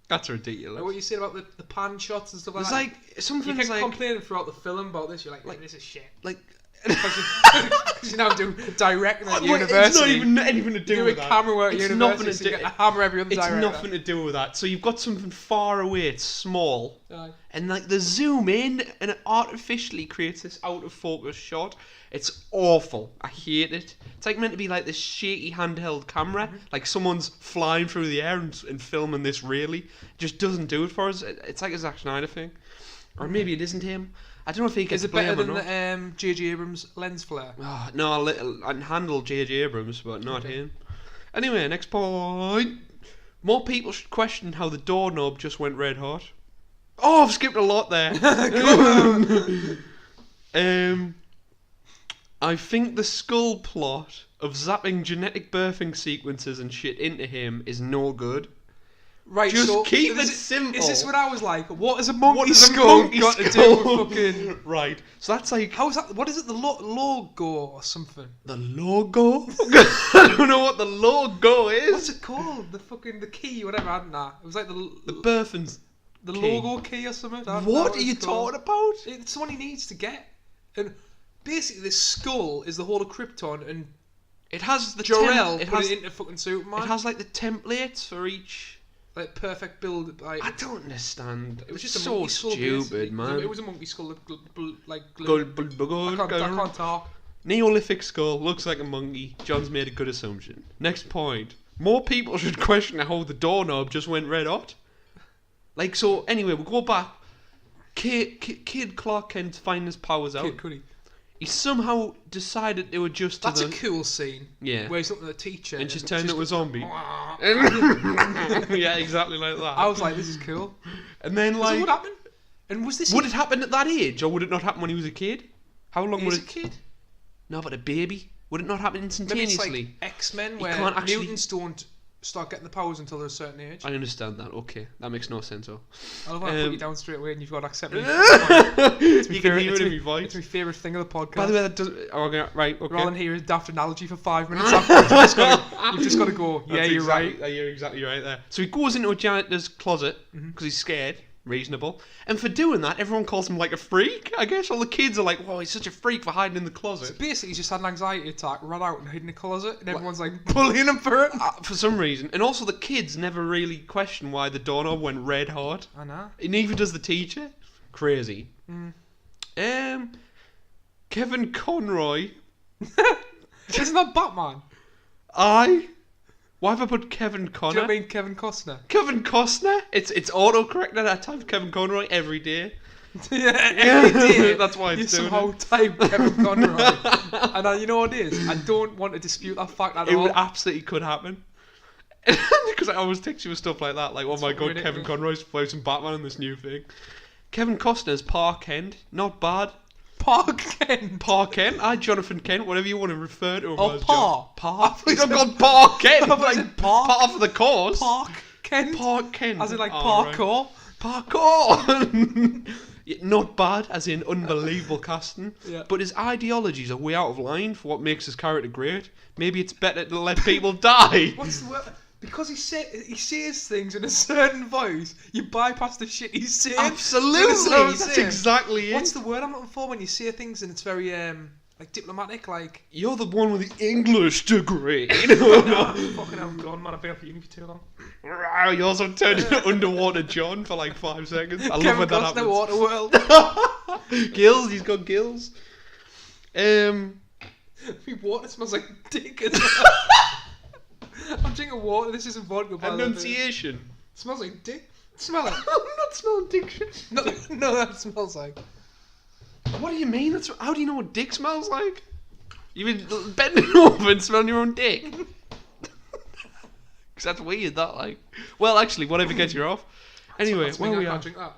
That's ridiculous. Like what you said about the pan shots and stuff like There's that. like something you kept like complaining throughout the film about this. You're like this is shit. Like. Because you now do directing at university. It's not even anything to do with that. Camera work at university. So you get a hammer every other director. It's nothing to do with that. So you've got something far away. It's small, and like the zoom in, and it artificially creates this out of focus shot. It's awful. I hate it. It's like meant to be like this shaky handheld camera, like someone's flying through the air and filming this. Really, it just doesn't do it for us. It's like a Zack Snyder thing, or maybe it isn't him. I don't know if he gets blamed or not. Is it better than the J.J. Abrams lens flare? Oh, no, I can handle J.J. Abrams, but not him. Anyway, next point. More people should question how the doorknob just went red hot. Oh, I've skipped a lot there. I think the skull plot of zapping genetic birthing sequences and shit into him is no good. Right, just so keep it simple. Is this what I was like? What has a monkey skull got to do with fucking... Right, so that's like... How is that? What is it? The logo or something? The logo? I don't know what the logo is. What's it called? The key, whatever. I don't know. It was like the birthing... The logo key or something. What are you talking about? It's the one he needs to get. And basically this skull is the whole of Krypton, and it has the Jor-El put it into fucking Superman. It has like the templates for each... Like perfect build. Like, I don't understand. It was just so a skull, stupid, man. It was a monkey skull, like glue. I can't talk. Neolithic skull looks like a monkey. John's made a good assumption. Next point. More people should question how the doorknob just went red hot. Like so. Anyway, we'll go back. Kid Clark Kent finding his powers out. Kid Cudi. he somehow decided to adjust to That's a cool scene. Yeah. Where he's looking at the teacher. And she's turned into a zombie. I Yeah, exactly like that. was like, this is cool. And then, like... what happened? And was this... Would it happen at that age, or would it not happen when he was a kid? How long would He's it... a kid? No, but a baby? Would it not happen Maybe it's instantaneously? like X-Men, where can't actually- mutants don't start getting the powers until they're a certain age. I understand that, okay. That makes no sense, though. I love how I put you down straight away and you've got to accept me. You can hear it in my voice. It's my favourite thing of the podcast. By the way, that does... Oh, okay, right, okay. Rather than hear a daft analogy for 5 minutes afterwards, you've just got to go, yeah, That's you're exactly, right. You're exactly right there. So he goes into a janitor's closet because he's scared. Reasonable. And for doing that, everyone calls him like a freak, I guess. All the kids are like, whoa, he's such a freak for hiding in the closet. Basically, he's just had an anxiety attack, ran out and hid in a closet, and everyone's like bullying him for it. For some reason. And also the kids never really question why the doorknob went red hot. I know. And neither does the teacher. Crazy. Kevin Conroy. Isn't that Batman? Why have I put Kevin Connor? Do you know what I mean Kevin Costner? Kevin Costner? It's auto-corrected. I type Kevin Conroy every day. Yeah, every day. That's why it's you doing somehow it. type Kevin Conroy. And you know what it is? I don't want to dispute that fact at It all. would absolutely could happen. Because I always text you with stuff like that. Like, oh my god, ridiculous. Kevin Conroy's voicing Batman in this new thing. Kevin Costner's Pa Kent. Not bad. Park Kent. Pa Kent? Jonathan Kent, whatever you want to refer to him Oh, as. Pa. Pa? He's not called Pa Kent. I thought you said Park. Part of the course. Park Kent. Park Kent. As in like Oh, right. parkour. Parkour! Yeah, not bad, as in unbelievable casting. Yeah. But his ideologies are way out of line for what makes his character great. Maybe it's better to let people die. What's the word? Because he says things in a certain voice, you bypass the shit he's saying. Absolutely! That's exactly it. What's the word I'm looking for when you say things and it's very like diplomatic, like You're the one with the English degree. fucking hell, gone, man, I've been off uni for too long. You also turned into Underwater John for like 5 seconds. I love Kevin when that Costner, happens. Waterworld. Gills, he's got gills. My water smells like dick as well. I'm drinking water, this isn't vodka, by the way. Enunciation. Smells like dick. Smell it. I'm not smelling dick shit. No, that smells like. What do you mean? How do you know what dick smells like? You've been bending over and smelling your own dick. Because that's weird, that, like. Well, actually, whatever gets you off. Anyway, That's where me, we I are. can't drink that.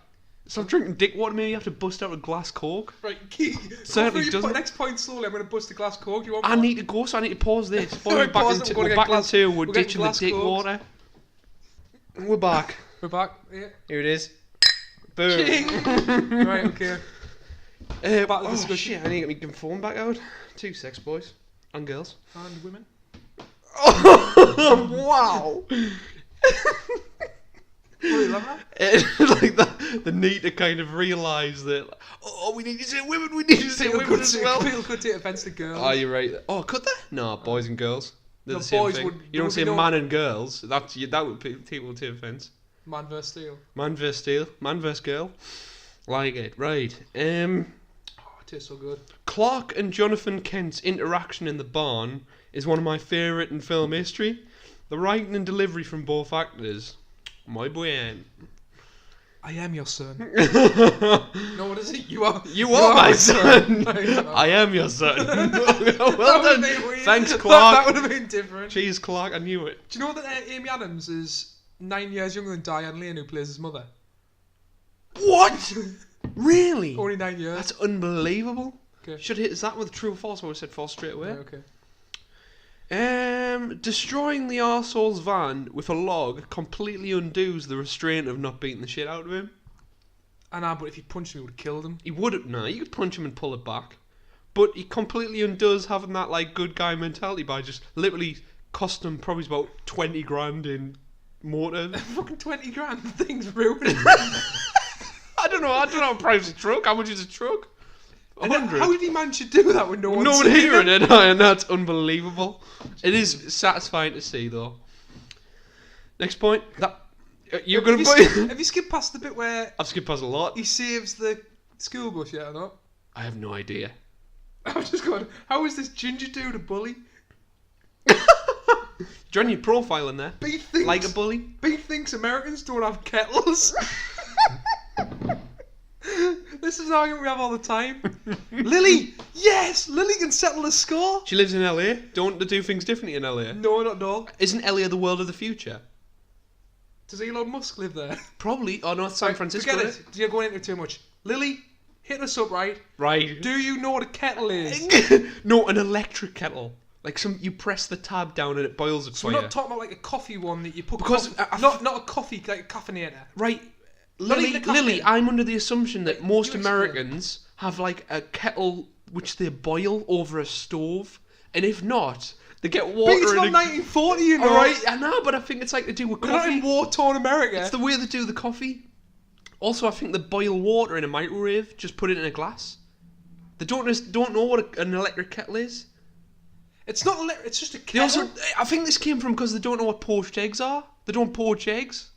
Stop drinking dick water, maybe you have to bust out a glass Coke. Right, Keith. Certainly doesn't. Next point slowly, I'm going to bust a glass Coke. You want I one? need to go, so I need to pause this. Before Right, we're back, pause it, we're we're gonna back get glass- into we're we're getting ditching the glass dick Cokes. water. We're back. We're back. Yeah. Here it is. Boom. Ching. Right, okay. Back to Oh discussion. shit, I need to get my phone back out. 2 sex, boys. And girls. And women. Wow. Really love that. Like that, the need to kind of realise that, oh, we need to say women, we need to say women as well. People could take offence to girls. Oh, you're right. Oh, could they? No, boys and girls. They're No, the same boys thing. would- You there don't would say be no- man and girls. That would people would take offence. Man versus steel. Man versus steel. Man versus girl. Like it. Right. Oh, it tastes so good. Clark and Jonathan Kent's interaction in the barn is one of my favourite in film history. The writing and delivery from both actors. Muy bien. I am your son. No, what is it? You are my son. I I am your son. Well done. Thanks, That Clark. would have been different. Jeez, Clark, I knew it. Do you know that Amy Adams is 9 years younger than Diane Lane, who plays his mother? What? Really? Only 9 years. That's unbelievable. Okay. Should hit. Is that with true or false? I would have said false straight away. Right, okay. Destroying the arsehole's van with a log completely undoes the restraint of not beating the shit out of him. I know, but if he punched me, he would have killed him. He wouldn't. No, you could punch him and pull it back, but he completely undoes having that like good guy mentality by just literally cost him probably about 20 grand in mortar. Fucking 20 grand. The thing's ruined. I don't know how price a truck. How much is a truck? 100. How did he manage to do that with no one No one seeing hearing him? it, and that's unbelievable. It is satisfying to see, though. Next point. You're gonna put. Have you skipped past the bit where I've skipped past a lot. he saves the school bus yet or not? I have no idea. I'm just going, how is this ginger dude a bully? Do you want your profile in there? B thinks, Like a bully? B thinks Americans don't have kettles. This is an argument we have all the time. Lily! Yes! Lily can settle the score! She lives in LA. Don't they do things differently in LA? No, not at all. Isn't LA the world of the future? Does Elon Musk live there? Probably. Oh, no, it's San Francisco. Forget it. You're going into it too much. Lily, hit us up, right? Right. Do you know what a kettle is? No, an electric kettle. Like you press the tab down and it boils it So for we're you. not talking about like a coffee one that you put... Because not a coffee, like a caffeinator. Right. Not even a Lily, caffeine. I'm under the assumption that most you explain. Americans have like a kettle which they boil over a stove. And if not, they get water But it's not in 1940, you know. Alright, I know, but I think it's like to do with We're not coffee. in war-torn America. It's the way they do the coffee. Also, I think they boil water in a microwave, just put it in a glass. They don't know what an electric kettle is. It's not it's just a They kettle. also, I think this came from because they don't know what poached eggs are. They don't poach eggs.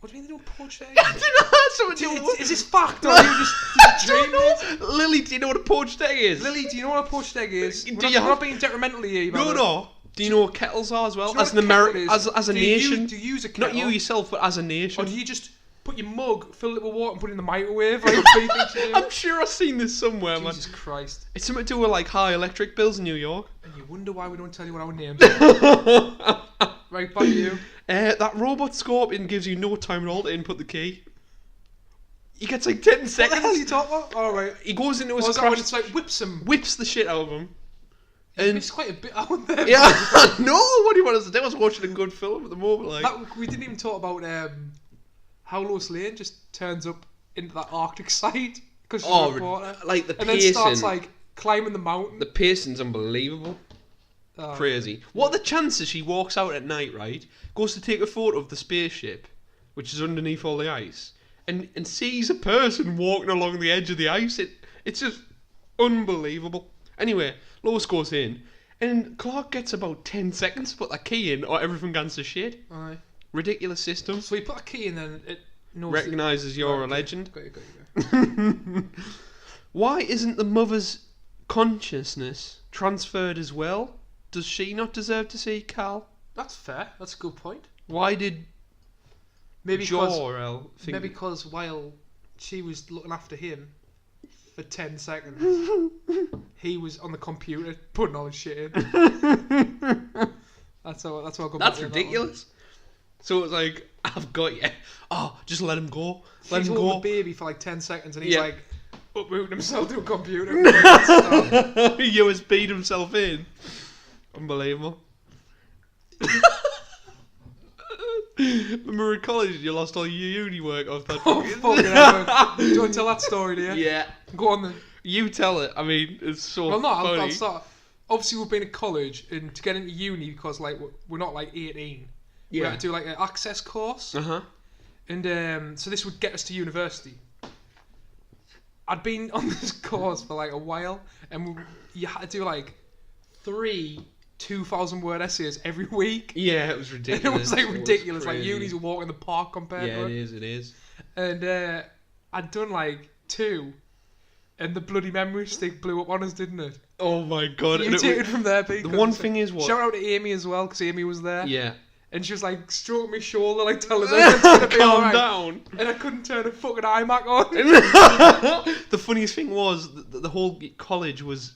What do you mean they don't poach eggs? I don't know. Is this fact or are you just dreaming it? Lily, do you know what a poached egg is? Lily, do you know what a poached egg is? Do We're you not being detrimental to you. No. Do you know what kettles are as well? Do you know As what an a kettle American, is? as a Do you nation. do you use a kettle? Not you yourself, but as a nation. Or do you just put your mug, fill it with water and put it in the microwave like we think you do? I'm sure I've seen this somewhere, man. Jesus Christ. It's something to do with like high electric bills in New York. And you wonder why we don't tell you what our names are. Right, back to you. That robot scorpion gives you no time at all to input the key. He gets like 10 What seconds. the hell are you talking about? Alright. He goes into his Or is that when crash, it's like whips him? whips the shit out of him. And It's quite a bit out there. yeah, no, what do you want us to do? I was watching a good film at the moment. Like, We didn't even talk about how Lois Lane just turns up into that Arctic site because she's a reporter. like the And pacing. then starts like climbing the mountain. The pacing's unbelievable. Oh, Crazy. What are the chances she walks out at night, right? Goes to take a photo of the spaceship, which is underneath all the ice, and sees a person walking along the edge of the ice. It's just unbelievable. Anyway, Lois goes in, and Clark gets about 10 seconds to put that key in, or everything goes to shit. Aye. Ridiculous system. So you put a key in, then it knows Recognises you're a okay. legend. Got you. Why isn't the mother's consciousness transferred as well? Does she not deserve to see Cal? That's fair. That's a good point. Why did Maybe Jor-El think... maybe because while she was looking after him for 10 seconds, he was on the computer putting all his shit in. That's how I got. That's ridiculous. So it was like, I've got you. Oh, just let him go. Let She's him holding go. the baby for like 10 seconds, and he's Yeah. like uprooting himself to a computer. USB'd himself in. Unbelievable. Remember in college you lost all your uni work off that? Oh, fucking hell. Do you want to tell that story, do you? Yeah. Go on then. You tell it. I mean, it's so Well, no, funny. I'll start. Obviously, we've been at college, and to get into uni, because like we're not like 18, we Yeah. had to do like an access course, Uh-huh. and so this would get us to university. I'd been on this course for like a while, and you had to do like 3 2,000-word essays every week. Yeah, it was And ridiculous. it was like ridiculous. Like crazy. uni's a walk in the park compared Yeah, to it it. is. It is. And I'd done like 2, and the bloody memory stick blew up on us, didn't it? Oh my god! You and take it from there, Pete. the one thing is what? Shout out to Amy as well, because Amy was there. Yeah. And she was like stroking my shoulder, like telling us everything's gonna be Calm alright. down. And I couldn't turn a fucking iMac on. The funniest thing was the whole college was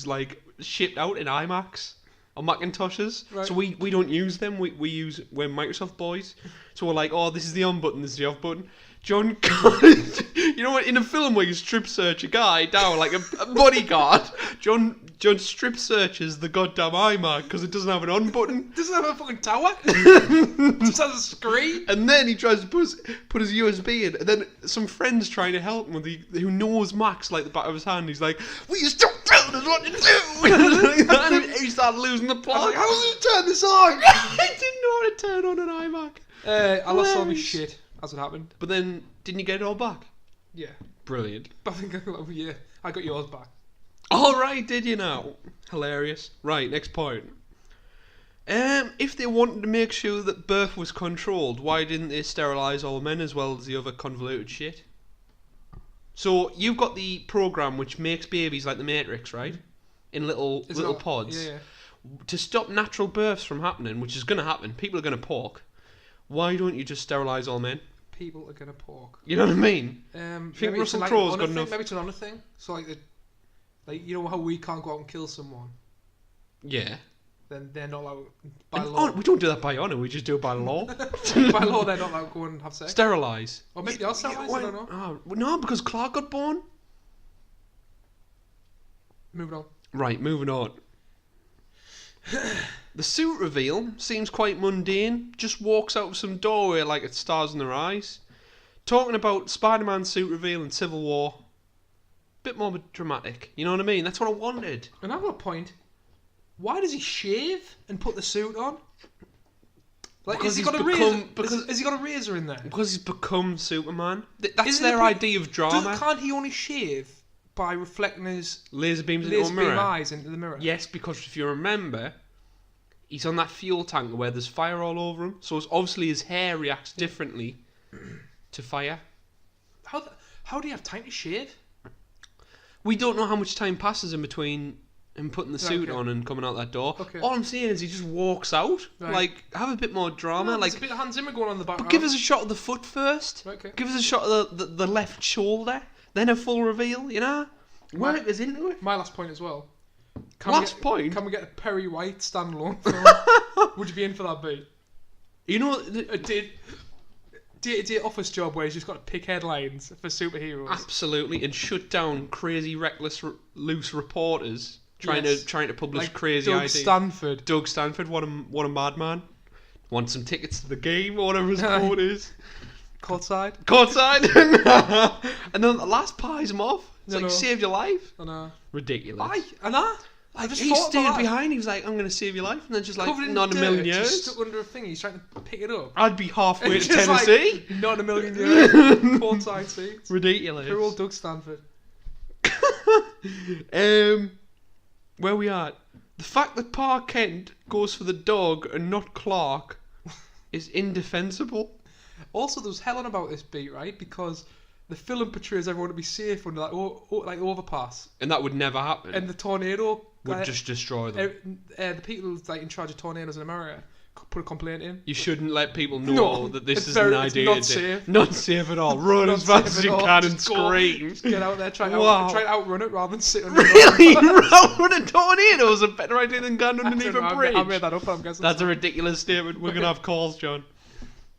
like shipped out in iMacs or Macintoshes. Right. So we don't use them. We're Microsoft boys. So we're like, oh, this is the on button, this is the off button. John, you know what? In a film where you strip search a guy down like a bodyguard, John strip searches the goddamn iMac because it doesn't have an on button. Doesn't have a fucking tower. Just has a screen. And then he tries to put his USB in, and then some friend's trying to help him with who knows Max like the back of his hand. He's like, "Will you stop telling us what to do?" And he started losing the I was plot. like, how does he turn this on? I didn't know how to turn on an iMac. I lost all my Hilarious. shit as it happened. But then, didn't you get it all back? Yeah. Brilliant. But I think I got yours back. All right, did you now? Hilarious. Right, next point. If they wanted to make sure that birth was controlled, why didn't they sterilise all men as well as the other convoluted shit? So you've got the program which makes babies like the Matrix, right? In little pods. Yeah. To stop natural births from happening, which is going to happen, people are going to pork. Why don't you just sterilise all men? people are gonna pork. You know what I mean? Think Russell Crowe's got enough? Maybe it's another thing. So like you know how we can't go out and kill someone. Yeah. Then they're not allowed by law. We don't do that by honour. We just do it by law. By law, they're not allowed to go and have sex. Sterilise. Or maybe I'll sterilise. I don't know. Oh, no, because Clark got born. Moving on. Right, moving on. The suit reveal seems quite mundane. Just walks out of some doorway like it's stars in their eyes. Talking about Spider-Man's suit reveal in Civil War. Bit more dramatic. You know what I mean? That's what I wanted. And I've got a point. Why does he shave and put the suit on? Like, has he got a razor in there? Because he's become Superman. That's their idea of drama. Can't he only shave by reflecting his laser beams into the eyes into the mirror? Yes, because if you remember, he's on that fuel tanker where there's fire all over him. So it's obviously his hair reacts differently to fire. How do you have time to shave? We don't know how much time passes in between him putting the suit on and coming out that door. Okay. All I'm saying is he just walks out. Right. Like, have a bit more drama. No, like there's a bit of Hans Zimmer going on in the background. But give us a shot of the foot first. Okay. Give us a shot of the left shoulder. Then a full reveal, you know? Work us into it. My last point as well. Can we get a Perry White standalone film? Would you be in for that beat? You know, day office job where he's just got to pick headlines for superheroes. Absolutely, and shut down crazy, reckless, loose reporters trying to publish like crazy ideas. Doug Stanford, what a madman! Want some tickets to the game or whatever his quote is? Courtside. And then the last pies him off. It's saved your life. I know. Ridiculous. Like he stood behind. He was like, "I'm going to save your life," and then just like, not a million years. Just stuck under a thing. He's trying to pick it up. I'd be halfway to Tennessee. Like, not a million years. Courtside seats. Ridiculous. Poor old Doug Stanford. Where we at? The fact that Pa Kent goes for the dog and not Clark is indefensible. Also, there was hell on about this beat, right? Because the film portrays everyone to be safe under that like overpass, and that would never happen. And the tornado would just destroy them. The people like in charge of tornadoes in America put a complaint in. You shouldn't let people know that this is an idea. Not safe. Not safe at all. Run as fast as you can and scream. Just get out there, try to outrun it rather than sit under Really? Outrun a tornado is a better idea than going underneath a bridge. I made that up, I'm guessing. That's a ridiculous statement. We're going to have calls, John.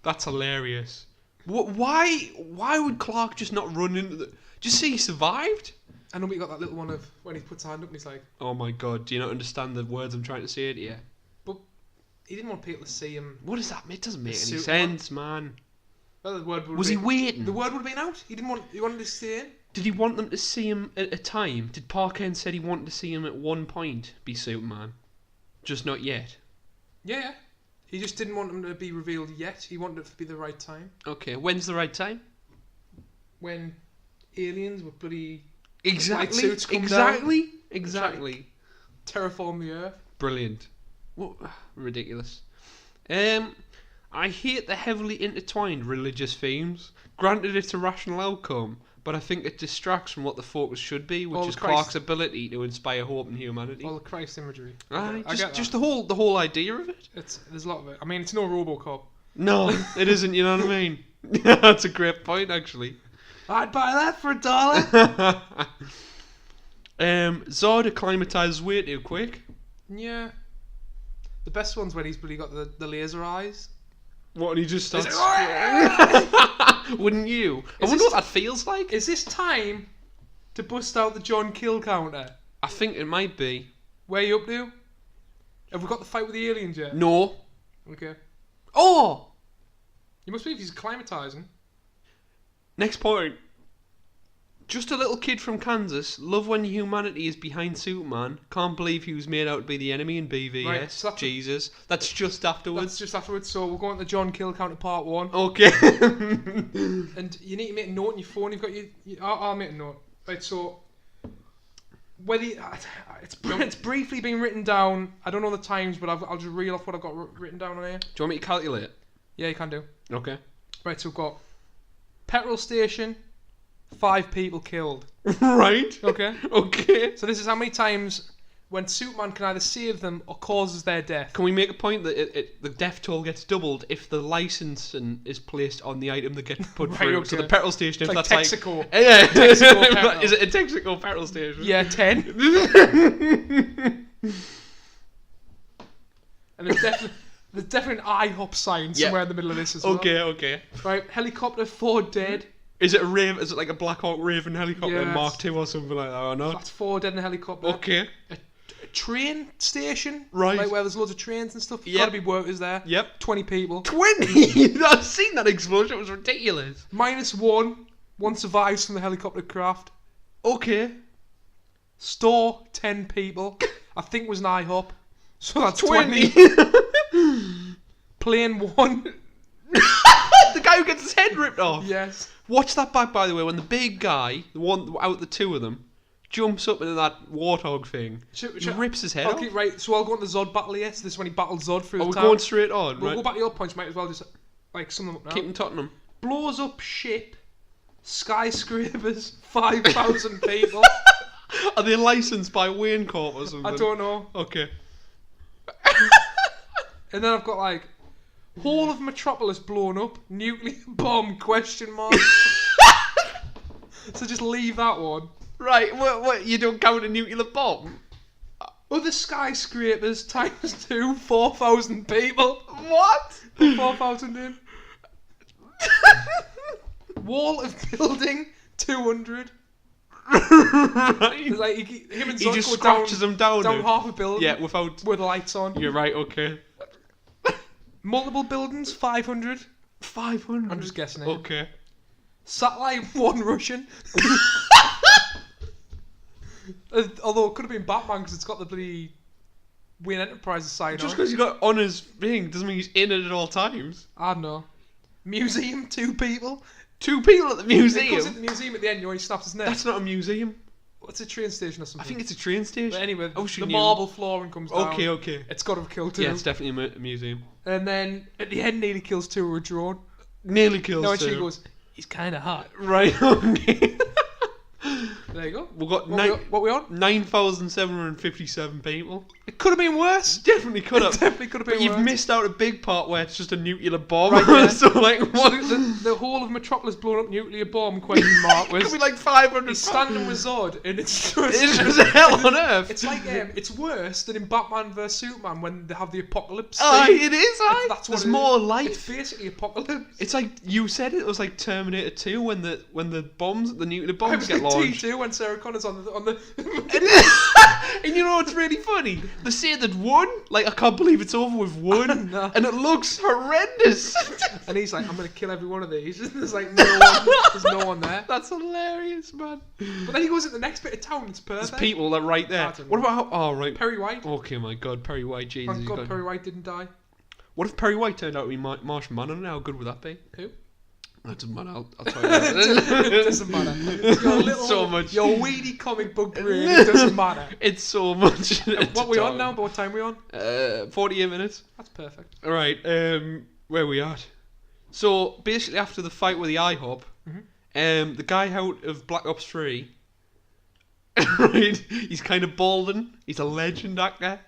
That's hilarious. Why would Clark just not run into the... Just see he survived? I know we got that little one of when he puts his hand up and he's like... Oh my god, do you not understand the words I'm trying to say to you? But he didn't want people to see him... What does that mean? It doesn't make any sense, man. Well, the word was he waiting? The word would have been out. He wanted to stay in. Did he want them to see him at a time? Did Parker said he wanted to see him at one point be Superman? Just not yet? Yeah. He just didn't want them to be revealed yet. He wanted it to be the right time. Okay, when's the right time? When aliens with bloody white suits come down. Exactly. Terraform the Earth. Brilliant. What? Ridiculous. I hate the heavily intertwined religious themes. Granted, it's a rational outcome, but I think it distracts from what the focus should be, which is Clark's ability to inspire hope in humanity. All the Christ imagery. Just the whole idea of it. There's a lot of it. I mean, it's no RoboCop. No, it isn't. You know what I mean? That's a great point, actually. I'd buy that for $1. Zod acclimatizes way too quick. Yeah. The best one's when he's got the laser eyes. What, and he just starts... Wouldn't you? I wonder what that feels like. Is this time to bust out the John kill counter? I think it might be. Where are you up to? Have we got the fight with the aliens yet? No. Okay. Oh! You must be if he's acclimatizing. Next point. Just a little kid from Kansas. Love when humanity is behind Superman. Can't believe he was made out to be the enemy in BVS. Right, so Jesus. That's just afterwards. So we'll go on to John kill counter part 1. Okay. And you need to make a note on your phone. You've got I'll make a note. Right, so... Whether it's briefly been written down. I don't know the times, but I'll just reel off what I've got written down on here. Do you want me to calculate? Yeah, you can do. Okay. Right, so we've got petrol station, 5 people killed. Right. Okay. Okay. So this is how many times when Superman can either save them or causes their death. Can we make a point that the death toll gets doubled if the licensing is placed on the item that gets put Right, through? okay. So the petrol station, if Like that's Texaco. like... Yeah. Texaco petrol. Is it a Texaco petrol station? Yeah, 10. And there's definitely an IHOP sign somewhere in the middle of this as well. Okay. Right, helicopter, 4 dead. Is it a Raven? Is it like a Black Hawk Raven helicopter Yes. Mark II or something like that or not? That's 4 dead in a helicopter. Okay. A train station, Right. like where there's loads of trains and stuff. Yep. Gotta be workers there. Yep. 20 people. 20? I've seen that explosion. It was ridiculous. -1. 1 survives from the helicopter craft. Okay. Store, 10 people. I think it was an IHOP. So that's 20. 20. Plane 1. The guy who gets his head ripped off. Yes. Watch that back, by the way, when the big guy, the one out the two of them, jumps up into that warthog thing, rips his head off. Okay, right, so I'll go on the Zod battle, yes. This is when he battled Zod through Oh, the we're town. going straight on, We'll right? go back to your points, might as well just, like, sum them up now. Keep them Tottenham. Blows up ship, skyscrapers, 5,000 people. Are they licensed by Wayne Corp or something? I don't know. Okay. And then I've got, like, whole of Metropolis blown up, nuclear bomb, ? So just leave that one. Right, what, you don't count a nuclear bomb? Other skyscrapers ×2, 4,000 people. What? 4,000 in. Wall of building, 200. Right. It's like him and He Zod just go scratches them down. down half a building. Yeah, without... With lights on. You're right, okay. Multiple buildings, 500. 500? I'm just guessing it. Okay. Satellite, 1 Russian. Although it could have been Batman because it's got the bloody Wayne Enterprises sign Just on. because you got on his thing doesn't mean he's in it at all times. I don't know. Museum, 2 people. 2 people at the He goes at museum? the museum at the end, you know, he snaps his neck. That's not a museum. What's a train station or something? I think it's a train station. But anyway, Oh, she the knew. marble flooring comes down. Okay. It's got to have killed 2. Yeah, it's definitely a museum. And then at the end, nearly kills 2 with a drone. Nearly kills No, and 2. she goes, he's kind of hot. Right, okay. There you go. We've got What we on? 9,757 people. It could have been worse. Definitely could have. Definitely could have been But you've worse. missed out a big part where it's just a nuclear bomb. Right, yeah. So, like, what? The whole of Metropolis blown up nuclear bomb, ? Was It could be like 500. he's standing with Zod, and it's just... It's just hell on earth. It's like, it's worse than in Batman vs Superman when they have the apocalypse Aye, scene. it is, aye. That's what There's it more is. life. It's basically apocalypse. It's like you said it was like Terminator 2 when the bombs, the nuclear I bombs was get like launched. T2 when Sarah Connor's on the And you know what's really funny? They say that 1, like I can't believe it's over with 1, No. and it looks horrendous. and he's like, I'm gonna kill every one of these. There's like no one. There's no one there. That's hilarious, man. But then he goes at the next bit of town. It's perfect. There's people that are right there. I don't know. What about right? Perry White. Okay, my God, Perry White, Jesus. Thank he's God got- Perry White didn't die. What if Perry White turned out to be Martian Manhunter? How good would that be? Who? That doesn't matter. I'll try It that. doesn't matter. Your little, So much. Your weedy comic book brain. It doesn't matter. It's so much. What we on now? What time we on? 48 minutes. That's perfect. All right. Where we at? So basically, after the fight with the IHOP, the guy out of Black Ops 3, right? He's kind of balding. He's a legend actor.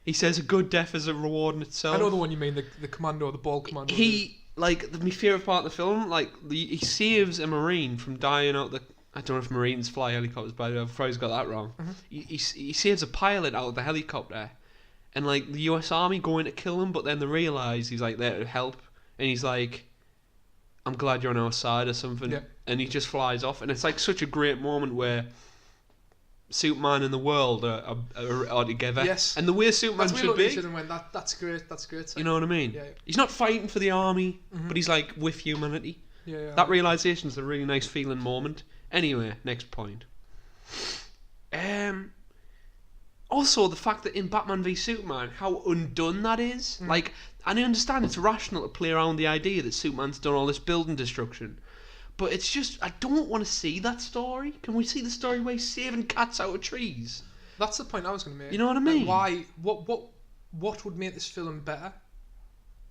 He says a good death is a reward in itself. I know the one you mean, the commando, the bald commando. My favourite part of the film, he saves a Marine from dying out the... I don't know if Marines fly helicopters, by the way, I've probably got that wrong. He saves a pilot out of the helicopter, and, like, the US Army go in to kill him, but then they realise he's, like, there to help, and he's like, I'm glad you're on our side or something, and he just flies off, and it's, like, such a great moment where Superman and the world are together. Yes. And the way Superman That's should be. and went, that's great. You know what I mean? Yeah. He's not fighting for the army, but he's like with humanity. Yeah. That realization is a really nice feeling moment. Anyway, next point. Also, the fact that in Batman v Superman, how undone that is. Like, and I understand it's rational to play around the idea that Superman's done all this building destruction. But it's just, I don't want to see that story. Can we see the story where he's saving cats out of trees? That's the point I was going to make. You know what I mean? Like, why? What would make this film better?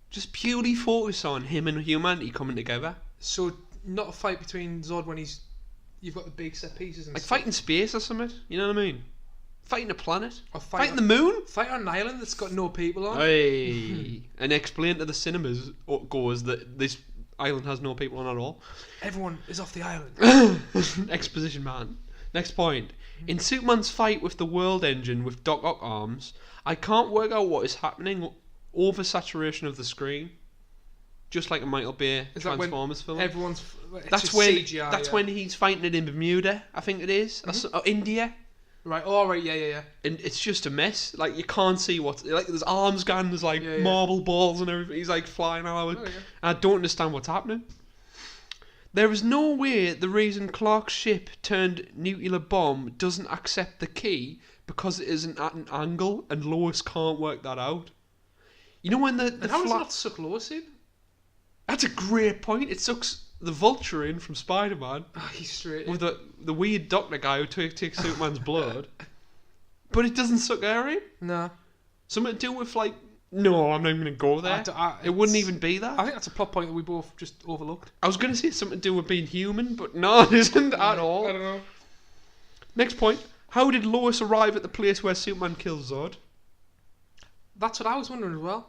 Just purely focus on him and humanity coming together. So not a fight between Zod when you've got the big set pieces and Like stuff. fight in space or something. You know what I mean? Fighting a planet? Or Fighting the moon? Fight on an island that's got no people on. Hey. And explain to the cinemas goers that this island has no people on at all. Everyone is off the island. Exposition man. Next point. In Superman's fight with the World Engine with Doc Ock arms, I can't work out what is happening. Oversaturation of the screen. Just like a Michael Bay Transformers film. Everyone's... That's when CGI, that's when he's fighting it in Bermuda, I think it is. Or India. Right, oh, right, yeah. And it's just a mess. Like, you can't see what's... Like, there's arms gone, there's, like, marble balls and everything. He's, like, flying out. Oh, yeah. I don't understand what's happening. There is no way the reason Clark's ship turned nuclear bomb doesn't accept the key because it isn't at an angle and Lois can't work that out. You know when the and how does it not suck Lois in? That's a great point. It sucks the Vulture in from Spider-Man. Oh, he's straight with the weird doctor guy who takes Superman's blood. But it doesn't suck her in. No. Something to do with, like... No, I'm not even going to go there. It wouldn't even be that. I think that's a plot point that we both just overlooked. I was going to say something to do with being human, but no, it isn't at all. I don't know. Next point. How did Lois arrive at the place where Superman kills Zod? That's what I was wondering as well.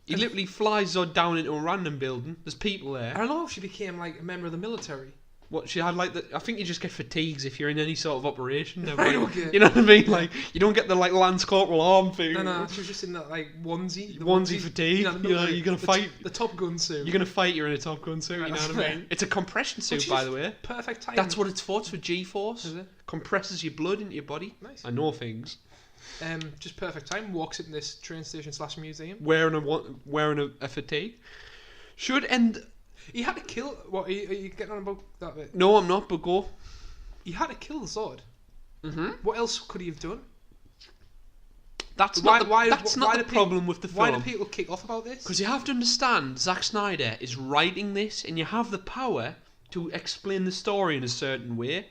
He literally flies Zod down into a random building. There's people there. I don't know if she became like a member of the military. What, she had like the... I think you just get fatigues if you're in any sort of operation. Right, okay. You know what I mean? Like, you don't get the like Lance Corporal arm thing. No, she was just in that like onesie. Onesie fatigue. You know, you're going to fight... The Top Gun suit. You're going to fight, you're in a Top Gun suit, you know what I mean? It's a compression suit, by the way. Perfect time. That's what it's for. It's for G-force. Is it? Compresses your blood into your body. Nice. I know things. Just perfect time. Walks in this train station / museum. Wearing a fatigue. Should end... He had to kill... What, are you getting on about that bit? No, I'm not, but go. He had to kill Zod. Mm-hmm. What else could he have done? That's not the problem with the film. Why do people kick off about this? Because you have to understand, Zack Snyder is writing this, and you have the power to explain the story in a certain way.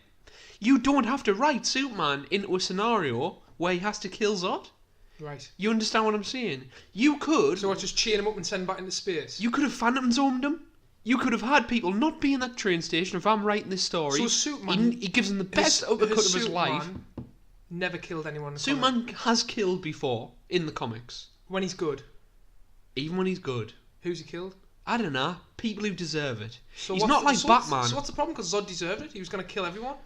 You don't have to write Superman into a scenario where he has to kill Zod. Right. You understand what I'm saying? You could... So what, just chain him up and send him back into space? You could have Phantom Zoned him. You could have had people not be in that train station if I'm writing this story. So Superman... He gives them the best uppercut of his life. Never killed anyone in the Superman has killed before in the comics. When he's good? Even when he's good. Who's he killed? I don't know. People who deserve it. So he's not like Batman. So what's the problem? Because Zod deserved it? He was going to kill everyone?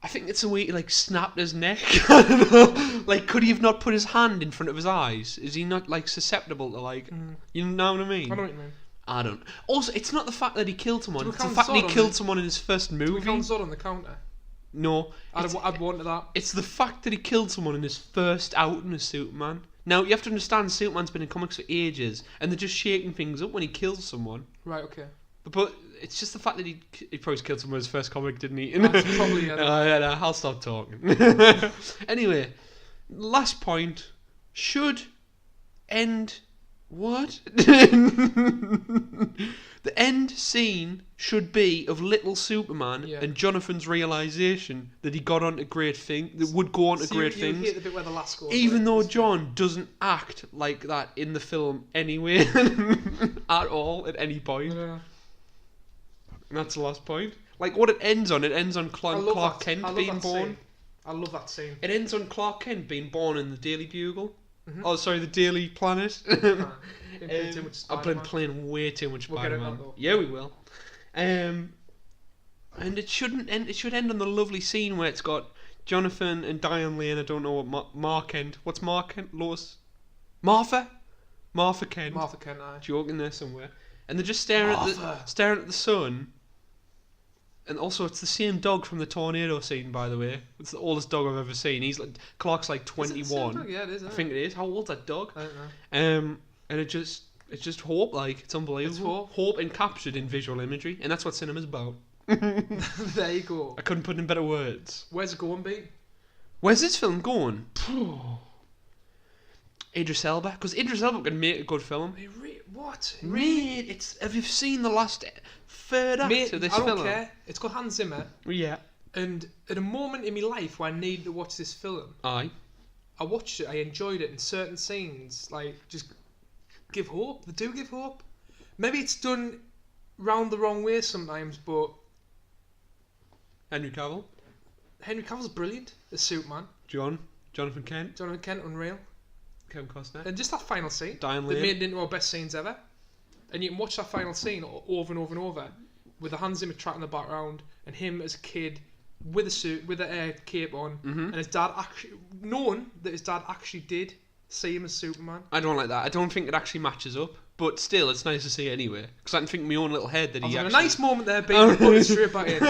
I think it's a way he like snapped his neck. I don't know. Like, could he have not put his hand in front of his eyes? Is he not like susceptible to like... You know what I mean? I know what you mean. I don't. Also, it's not the fact that he killed someone. It's the fact that he killed someone in his first movie. Do we count Zod on the counter? No. I'd want that. It's the fact that he killed someone in his first outing as Superman. Now, you have to understand Superman's been in comics for ages, and they're just shaking things up when he kills someone. Right, okay. But it's just the fact that he probably killed someone in his first comic, didn't he? That's probably... No, I'll stop talking. Anyway, last point. Should end... What? The end scene should be of little Superman and Jonathan's realisation that he got onto great things, that would go on to great things. Hate the bit where the last goes, even though John doesn't act like that in the film anyway, at all, at any point. Yeah. And that's the last point. Like, what it ends on Clark Kent being born. I love that scene. It ends on Clark Kent being born in the Daily Bugle. Mm-hmm. Oh, sorry, the Daily Planet. I've been playing way too much Spider-Man. Yeah, we will. And it shouldn't end. It should end on the lovely scene where it's got Jonathan and Diane Lane. I don't know what Mark Kent. What's Mark Kent? Lois. Martha Kent. Martha Kent. Aye. Joking there somewhere. And they're just staring at the sun. And also, it's the same dog from the tornado scene, by the way. It's the oldest dog I've ever seen. Clark's like 21. Yeah, it is. I think it is. How old's that dog? I don't know. And it's just hope. Like, it's unbelievable. It's hope encaptured in visual imagery, and that's what cinema's about. There you go. I couldn't put it in better words. Where's it going, B? Where's this film going? Idris Elba, because Idris Elba can make a good film. What? Have you seen the last third act of this film? I don't care. It's got Hans Zimmer. Yeah. And at a moment in my life where I needed to watch this film, I watched it. I enjoyed it, and certain scenes like just give hope. They do give hope. Maybe it's done round the wrong way sometimes, but Henry Cavill's brilliant as Superman. John, Jonathan Kent. Unreal. Kevin Costner. And just that final scene. Diane They Lane. made it into our best scenes ever. And you can watch that final scene over and over and over, with the Hans Zimmer track in the background, and him as a kid with a suit, with a cape on, and his dad actually knowing that his dad actually did see him as Superman. I don't like that. I don't think it actually matches up. But still, it's nice to see it anyway. Because I can think in my own little head that he I was actually... a nice moment there, baby. Put it straight back in.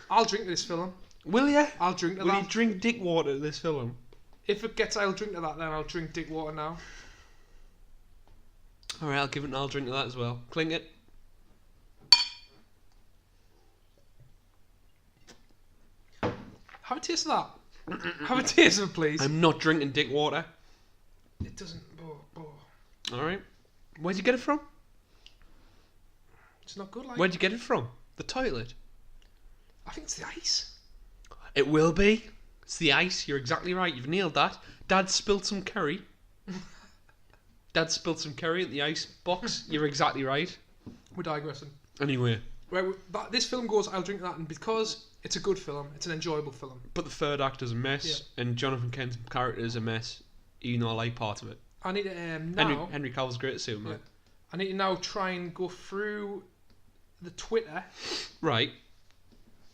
I'll drink to this film. Will you? I'll drink to Will that. you drink dick water to this film? If it gets I'll drink to that, then I'll drink dick water now. Alright, I'll give it an I'll drink to that as well. Clink it. Have a taste of that. Have a taste of it, please. I'm not drinking dick water. It doesn't... Alright. Where'd you get it from? It's not good, like... Where'd you get it from? The toilet? I think it's the ice. It will be. It's the ice. You're exactly right. You've nailed that. Dad spilled some curry. Dad spilled some curry in the ice box. You're exactly right. We're digressing. Anyway. Right, this film goes, I'll drink that, and because it's a good film, it's an enjoyable film. But the third act is a mess, and Jonathan Kent's character is a mess, even though I like part of it. I need to now... Henry Cavill's great at Superman. Yeah, I need to now try and go through the Twitter... Right.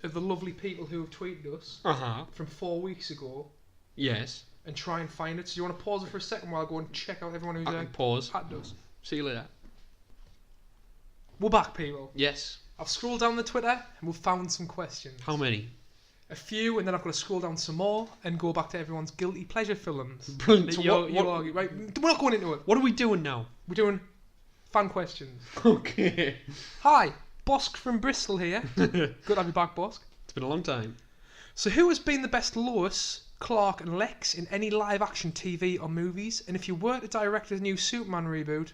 ...of the lovely people who have tweeted us... Uh-huh. ...from 4 weeks ago... Yes. ...and try and find it. So you want to pause it for a second while I go and check out everyone who's... I can pause. At us. See you later. We're back, people. Yes. I've scrolled down the Twitter and we've found some questions. How many? A few, and then I've got to scroll down some more and go back to everyone's guilty pleasure films. Brilliant. So you argue, right? We're not going into it. What are we doing now? We're doing fan questions. Okay. Hi, Bosk from Bristol here. Good to have you back, Bosk. It's been a long time. So who has been the best Lois, Clark and Lex in any live-action TV or movies? And if you were to direct a new Superman reboot,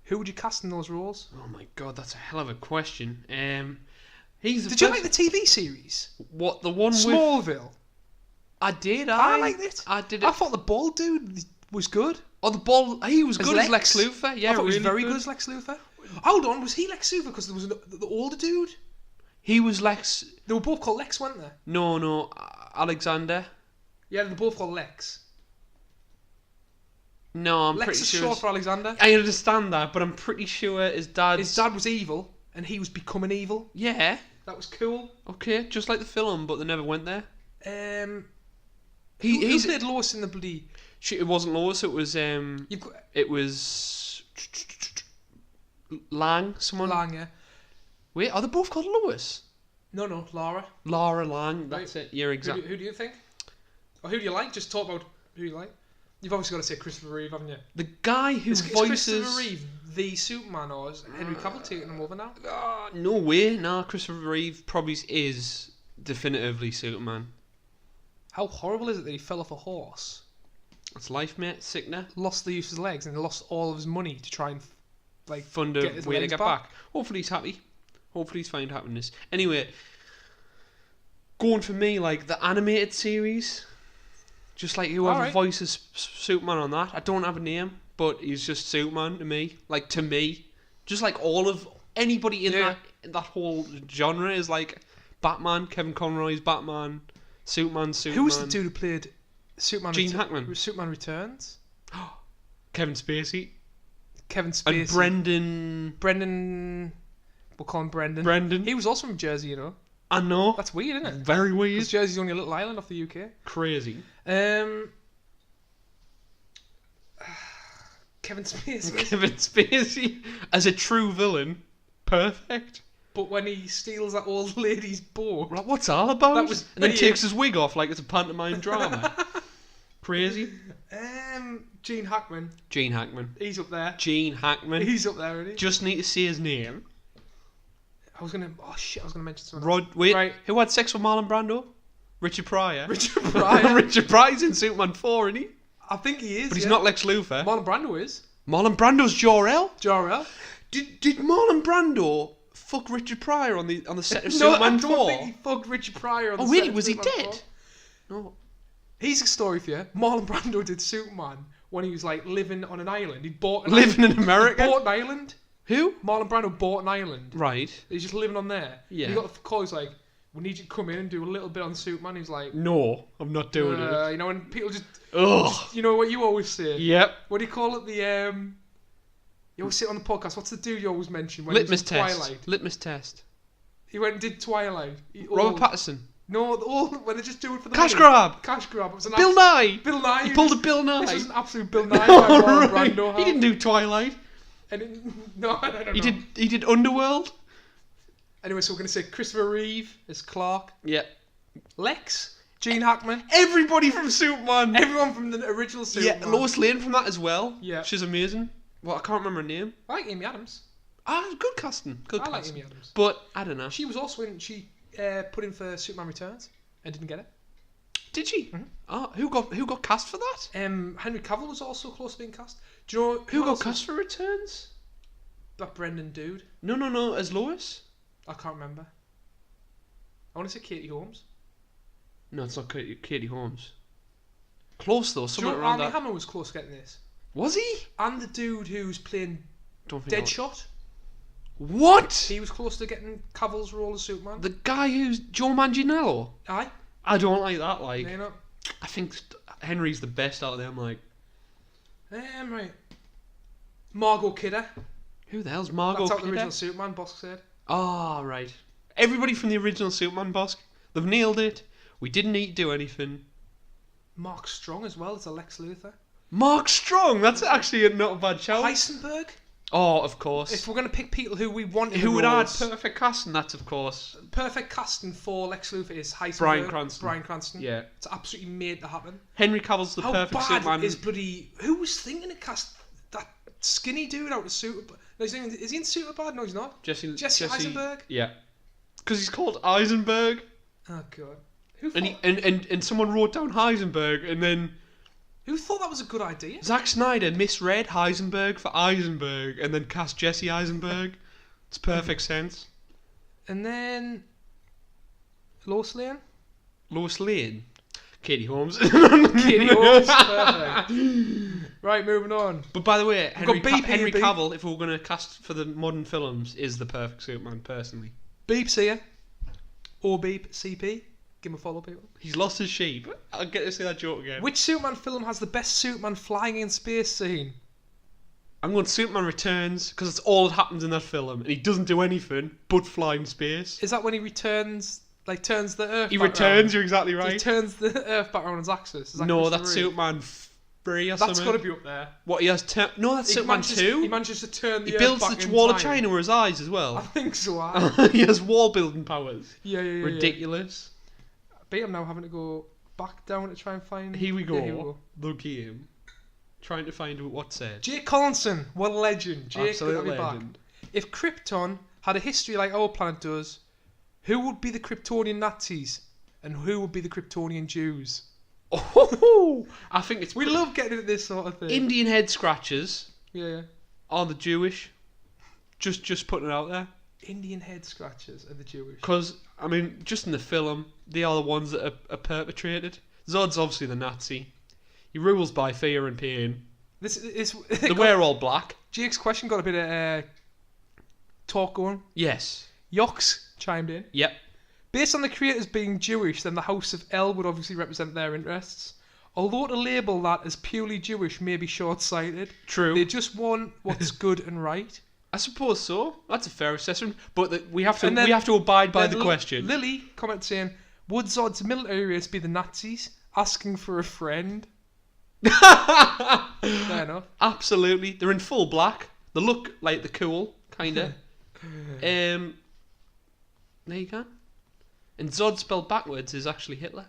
who would you cast in those roles? Oh my god, that's a hell of a question. Did you like the TV series? What, the one with... Smallville. I did. I liked it. I did. I thought the bald dude was good. Oh, the bald... He was good as Lex Luthor. Yeah, I thought really he was very good as Lex Luthor. Hold on, was he Lex Luthor because there was the older dude? He was Lex... They were both called Lex, weren't they? No, Alexander. Yeah, they're both called Lex. No, I'm Lex pretty is sure... short for Alexander. I understand that, but I'm pretty sure his dad was evil, and he was becoming evil. Yeah. That was cool. Okay, just like the film, but they never went there. Who He's played Lois in the bloody... It wasn't Lois, it was... It was... Lang, someone... Lang, yeah. Wait, are they both called Lois? No, Laura. Laura Lang, that's right. it. You're exactly... Who do you think? Or who do you like? Just talk about who you like. You've obviously got to say Christopher Reeve, haven't you? The guy who is voices... Christopher Reeve the Superman, or is Henry Cavill taking him over now? No way. Nah, Christopher Reeve probably is definitively Superman. How horrible is it that he fell off a horse? That's life, mate. Sickener. Lost the use of his legs and lost all of his money to try and fund a way to get back. Hopefully he's happy. Hopefully he's found happiness. Anyway, going for me, like the animated series, just like whoever voices Superman on that. I don't have a name, but he's just Superman to me. Like to me, just like all of anybody in that whole genre is like Batman. Kevin Conroy's Batman. Superman. Who was the dude who played Superman? Gene Hackman. Superman Returns. Kevin Spacey. And Brendan. We'll call him Brendan. He was also from Jersey, you know. I know. That's weird, isn't it? Very weird. Because Jersey's only a little island off the UK. Crazy. Kevin Spacey. Kevin Spacey as a true villain. Perfect. But when he steals that old lady's boat. Right, what's all about? And then takes his wig off like it's a pantomime drama. Crazy. Gene Hackman. He's up there. He's up there, isn't he? Just need to say his name. I was gonna mention something. Wait, who had sex with Marlon Brando? Richard Pryor. Richard Pryor. Richard Pryor's in Superman 4, isn't he? I think he is. But he's not Lex Luthor. Marlon Brando is. Marlon Brando's Jor-El. Jor-El. Did Marlon Brando fuck Richard Pryor on the set of Superman 4? No, I don't think he fugged Richard Pryor on the set. Oh, really? Was he dead? 4. No. Here's a story for you. Marlon Brando did Superman when he was like living on an island. He bought an living in America. He bought an island. Who? Marlon Brando bought an island. Right. He's just living on there. Yeah. And he got the call. He's like, we need you to come in and do a little bit on Superman. He's like, No, I'm not doing it. You know, and people Ugh. you know what you always say? Yep. What do you call it? You always say it on the podcast. What's the dude you always mention? When Litmus he was in test. Twilight? Litmus test. He went and did Twilight. Robert Pattinson. No, when they just do it for the Cash money. grab. Cash grab. It was an Bill Nye. Bill Nye. He pulled a Bill Nye. This was an absolute Bill Nye. By Marlon Right. Brando. He didn't do Twilight. No, I don't know. He did Underworld. Anyway, so we're going to say Christopher Reeve as Clark. Yeah. Lex. Gene Hackman. Everybody from Superman. Everyone from the original Superman. Yeah, Lois Lane from that as well. Yeah. She's amazing. Well, I can't remember her name. I like Amy Adams. Good casting. Good I casting. like Amy Adams. But, I don't know. She was also in... She put in for Superman Returns and didn't get it. Did she? Mm-hmm. Oh, who got cast for that? Henry Cavill was also close to being cast. Do you know Who got else cast for Returns? That Brendan dude. No, as Lois? I can't remember. I want to say Katie Holmes. No, it's not Katie Holmes. Close though, Do you somewhere know around Armie that. Hammer was close to getting this? Was he? And the dude who's playing Don't think Deadshot. What? He was close to getting Cavill's role as Superman. The guy who's Joe Manganiello? Aye. I don't like that. Like, No, you're not. I think Henry's the best out of them. Like, Right. Margot Kidder. who the hell's Margot That's out the Kidder? original Superman, Bosk said. Oh, right. Everybody from the original Superman, Bosk. They've nailed it. We didn't need to do anything. Mark Strong as well as a Lex Luthor. Mark Strong. That's actually not a bad shout. Heisenberg. Oh, of course. If we're going to pick people who we want in Who the would add roles, perfect casting? That's of course perfect casting for Lex Luthor is Heisenberg. Bryan Cranston. Yeah. It's absolutely made to happen. Henry Cavill's the How perfect bad Superman. is bloody... Who was thinking of cast that skinny dude out of Superbad? No, is he in Superbad? No, he's not. Jesse Eisenberg? Yeah. Because he's called Eisenberg. Oh, God. Who And, thought, and someone wrote down Heisenberg, and then who thought that was a good idea? Zack Snyder misread Heisenberg for Eisenberg, and then cast Jesse Eisenberg. It's perfect sense. And then... Lois Lane? Lois Lane. Katie Holmes. Katie Holmes. Perfect. Right, moving on. But by the way, Henry got Beep, Henry Beep. Cavill, if we were going to cast for the modern films, is the perfect Superman, personally. Beep's here. Or Beep, CP. Give him a follow, people. He's lost his sheep. I'll get to say that joke again. Which Superman film has the best Superman flying in space scene? I'm going Superman Returns, because that's all that happens in that film, and he doesn't do anything but fly in space. Is that when he returns, like turns the Earth He back returns, round? you're exactly right. He turns the Earth back around its axis. Is that No, Christopher that's Reeve? Superman 3 or That's something. got to be up there. What, he has... No, that's Superman 2. He manages to turn the He Earth builds back the in wall time. of China with his eyes as I well. think so. He has wall building powers. Yeah. Ridiculous. But I'm now having to go back down to try and find... Here we go. Yeah, here we go. The game. Trying to find what said. Jake Collinson, what a legend. Jake, good to have Absolute you back. legend. If Krypton had a history like our planet does, who would be the Kryptonian Nazis and who would be the Kryptonian Jews? Oh, I think it's... We love getting into this sort of thing. Indian head scratchers Yeah. are the Jewish. Just putting it out there. Indian head scratchers are the Jewish. Because, I mean, just in the film, they are the ones that are perpetrated. Zod's obviously the Nazi. He rules by fear and pain. This is... They wear all black. Jake's question got a bit of talk going. Yes. Yox chimed in. Yep. Based on the creators being Jewish, then the House of El would obviously represent their interests. Although to label that as purely Jewish may be short-sighted. True. They just want what's good and right. I suppose so. That's a fair assessment. But we have to And then- we have to abide by Then the question. Lily comments saying, would Zod's military race be the Nazis? Asking for a friend. Fair enough. Absolutely. They're in full black. They look like the cool, kinda. There you go. And Zod spelled backwards is actually Hitler.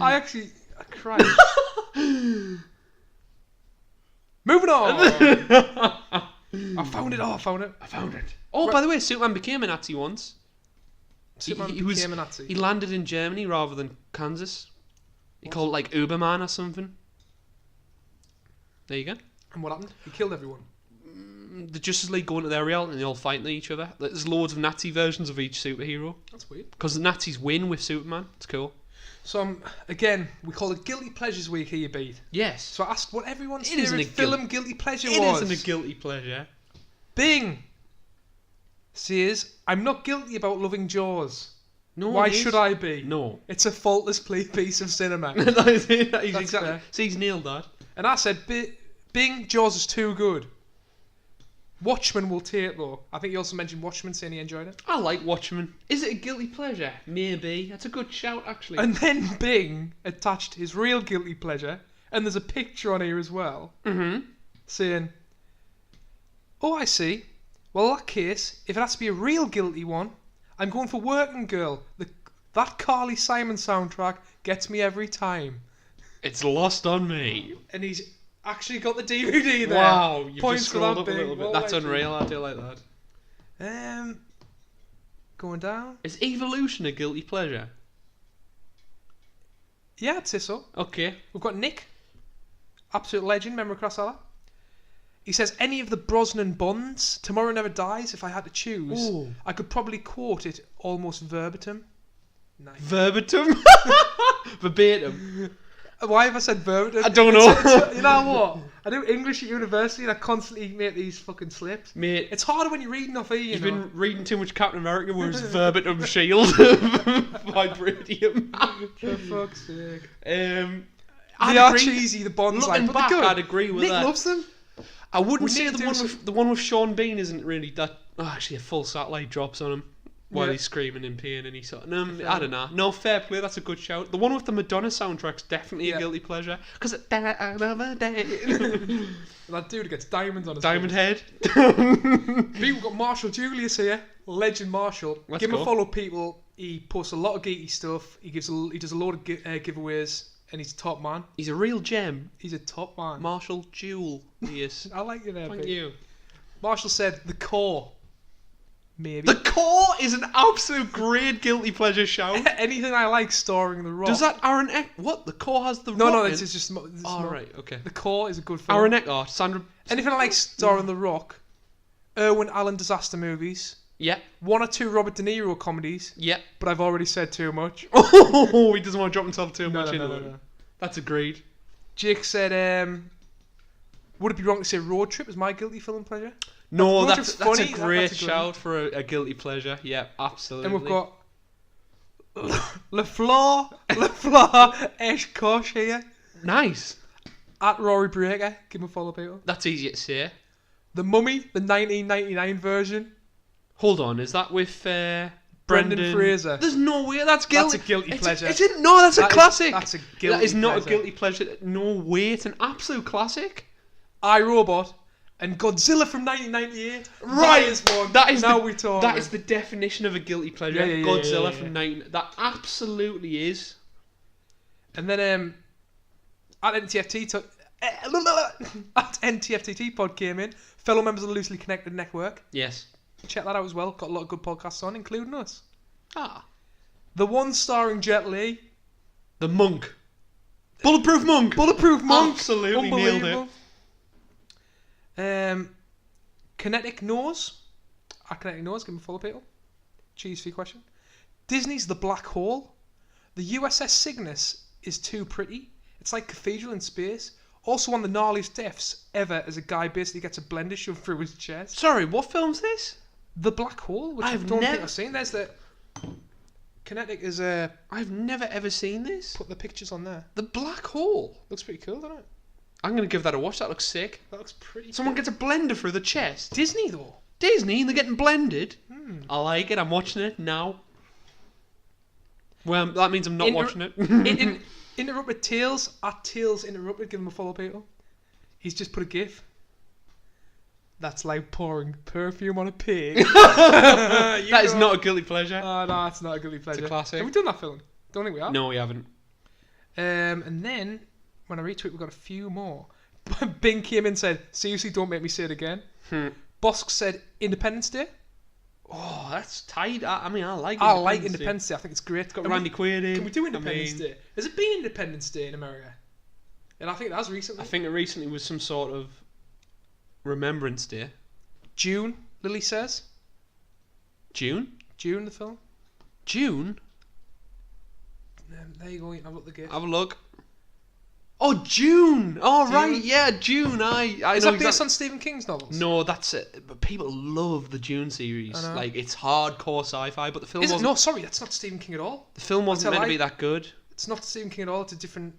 I cried. Moving on. I found it. Oh, by the way, Superman became a Nazi once. Superman He was- became a Nazi. He landed in Germany rather than Kansas. He called it like Uberman or something. There you go. And what happened? He killed everyone. The Justice League go into their realm and they all fight each other. There's loads of Nazi versions of each superhero. That's weird. Because the Nazis win with Superman. It's cool. So, again, we call it Guilty Pleasures Week here, you beat. Yes. So I asked what everyone's It isn't favourite a film guilty pleasure It was. isn't a guilty pleasure. Bing! says, I'm not guilty about loving Jaws. No, Why should I be? No. It's a faultless piece of cinema. He's nailed that. And I said, Bing, Jaws is too good. Watchmen will take though. I think you also mentioned Watchmen, saying he enjoyed it. I like Watchmen. Is it a guilty pleasure? Maybe. That's a good shout, actually. And then Bing attached his real guilty pleasure, and there's a picture on here as well, saying, oh, I see. Well, in that case, if it has to be a real guilty one, I'm going for Working Girl. That Carly Simon soundtrack gets me every time. It's lost on me. And he's actually got the DVD there. Wow, you've Points just scrolled for that up a little bit. That's unreal. I do like that. Going down. Is Evolution a guilty pleasure? Yeah, I'd say so. Okay. We've got Nick, absolute legend, member of Crass. He says, any of the Brosnan Bonds, Tomorrow Never Dies, if I had to choose, Ooh. I could probably quote it almost verbatim. Nice. Verbatim? Verbatim. Why have I said verbatim? I don't know. You know what? I do English at university and I constantly make these fucking slips. Mate, it's harder when you're reading off here, You've been reading too much Captain America, whereas verbatim shield. Vibranium. For fuck's sake. They are cheesy, the Bonds. Looking but back, they're good. I'd agree with Nick that. loves them. I wouldn't say the one with Sean Bean isn't really that. Oh, actually, a full satellite drops on him while he's screaming in pain, and he's sort of, I don't know. No, fair play. That's a good shout. The one with the Madonna soundtrack's definitely a guilty pleasure because that dude gets diamonds on his Diamond Head. We've got Marshall Julius here, legend Marshall. Give him a follow, people. He posts a lot of geeky stuff. He does a lot of giveaways. And he's a top man. He's a real gem. He's a top man. Marshall Jewel. Yes. I like you there, Thank you. Marshall said The Core. Maybe. The Core is an absolute great guilty pleasure shout. Anything I like starring The Rock. Does that Aaron Eckhart? What? The Core has The Rock? No, it's just. Right, okay. The Core is a good film. Aaron Eckhart, Sandra. Anything I like starring The Rock. Irwin Allen disaster movies. Yeah. 1 or 2 Robert De Niro comedies. Yeah. But I've already said too much. Oh, he doesn't want to drop himself too much into it. No. That's agreed. Jake said, would it be wrong to say Road Trip is my guilty film pleasure? No, that's a great shout for a guilty pleasure. Yeah, absolutely. And we've got LaFleur Eshkosh here. Nice. At Rory Breaker. Give him a follow, people. That's easy to say. The Mummy, the 1999 version. Hold on, is that with Brendan Fraser? There's no way that's guilty. That's a guilty pleasure. No, that's a classic. That's a guilty That is not pleasure. a guilty pleasure. No way, it's an absolute classic. iRobot and Godzilla from 1998. Right, that is one. That is now we talk. That is the definition of a guilty pleasure. Yeah, Godzilla from 19. That absolutely is. And then at NTFTT pod came in. Fellow members of the Loosely Connected Network. Yes. Check that out as well. Got a lot of good podcasts on, including us. Ah. The one starring Jet Li. The Monk. Bulletproof Monk. Bulletproof Monk. Absolutely nailed it. Kinetic Nose. At Kinetic Nose, give him a follow, people. Cheese for your question. Disney's The Black Hole. The USS Cygnus is too pretty. It's like Cathedral in space. Also one of the gnarliest deaths ever as a guy basically gets a blender shoved through his chest. Sorry, what film's this? The Black Hole, which I don't think I've seen. There's the... Kinetic is a... I've never ever seen this. Put the pictures on there. The Black Hole. Looks pretty cool, doesn't it? I'm going to give that a watch. That looks sick. That looks pretty Someone gets a blender through the chest. Disney, though. Disney, and they're getting blended. I like it. I'm watching it now. Well, that means I'm not watching it. Interrupted Tales. At Tales Interrupted. Give him a follow, people. He's just put a gif. That's like pouring perfume on a pig. That is not a guilty pleasure. Oh, no, it's not a guilty pleasure. It's a classic. Have we done that film? Don't think we have. No, we haven't. And then, when I retweet, we've got a few more. Bing came in and said, seriously, don't make me say it again. Bosk said, Independence Day. Oh, that's tight. I mean, I like Independence Day. I think it's great. It's got Randy Quaid in. Can we do Independence Day? Has it been Independence Day in America? And I think it has recently. I think it recently was some sort of Remembrance Day. June, Lily says. June, the film. June? There you go, you can have a look at the gift. Have a look. Oh, June. Oh, Dune? right. Yeah, June. I Is know that based on Stephen King's novels? No, that's it. But people love the June series. I know. Like, it's hardcore sci-fi, but the film Is it? wasn't... No, sorry, that's not Stephen King at all. The film wasn't meant to be that good. It's not Stephen King at all. It's a different.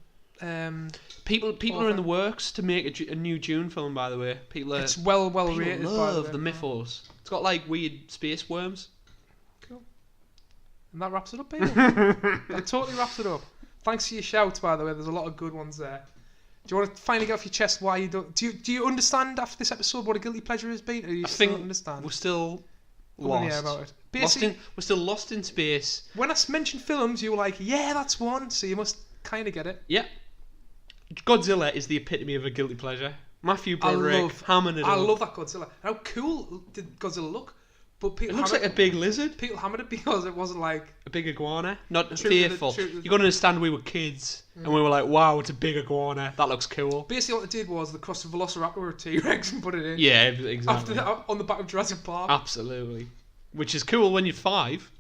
People are in the works to make a new June film. By the way, It's well people rated. love the mythos. It's got like weird space worms. Cool. And that wraps it up, people. That totally wraps it up. Thanks for your shouts, by the way. There's a lot of good ones there. Do you want to finally get off your chest why you don't? Do you understand after this episode what a guilty pleasure has been? Or you still don't understand? We're still lost. About it. Basically, we're still lost in space. When I mentioned films, you were like, "Yeah, that's one." So you must kind of get it. Yeah. Godzilla is the epitome of a guilty pleasure. Matthew Broderick hammering it. I love that Godzilla. How cool did Godzilla look? But people it looks like a big lizard. People hammered it because it wasn't like a big iguana. Not fearful. You got to understand, we were kids and we were like, "Wow, it's a big iguana. That looks cool." Basically, what they did was they crossed a Velociraptor with a T-Rex and put it in. Yeah, exactly. After that, on the back of Jurassic Park. Absolutely. Which is cool when you're 5.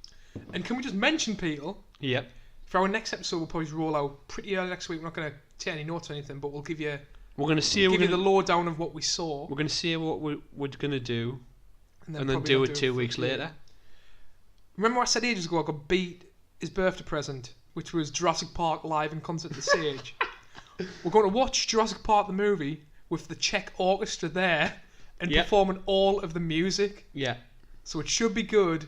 And can we just mention, people? Yep. For our next episode, we'll probably roll out pretty early next week. We're not going to take any notes or anything, but we'll give you. We're going to see. Give you the lowdown of what we saw. We're going to see what we're going to do, and then do it 2 weeks later. Remember, I said ages ago I got beat his birthday present, which was Jurassic Park live in concert at the Sage. We're going to watch Jurassic Park the movie with the Czech orchestra there and performing all of the music. Yeah. So it should be good.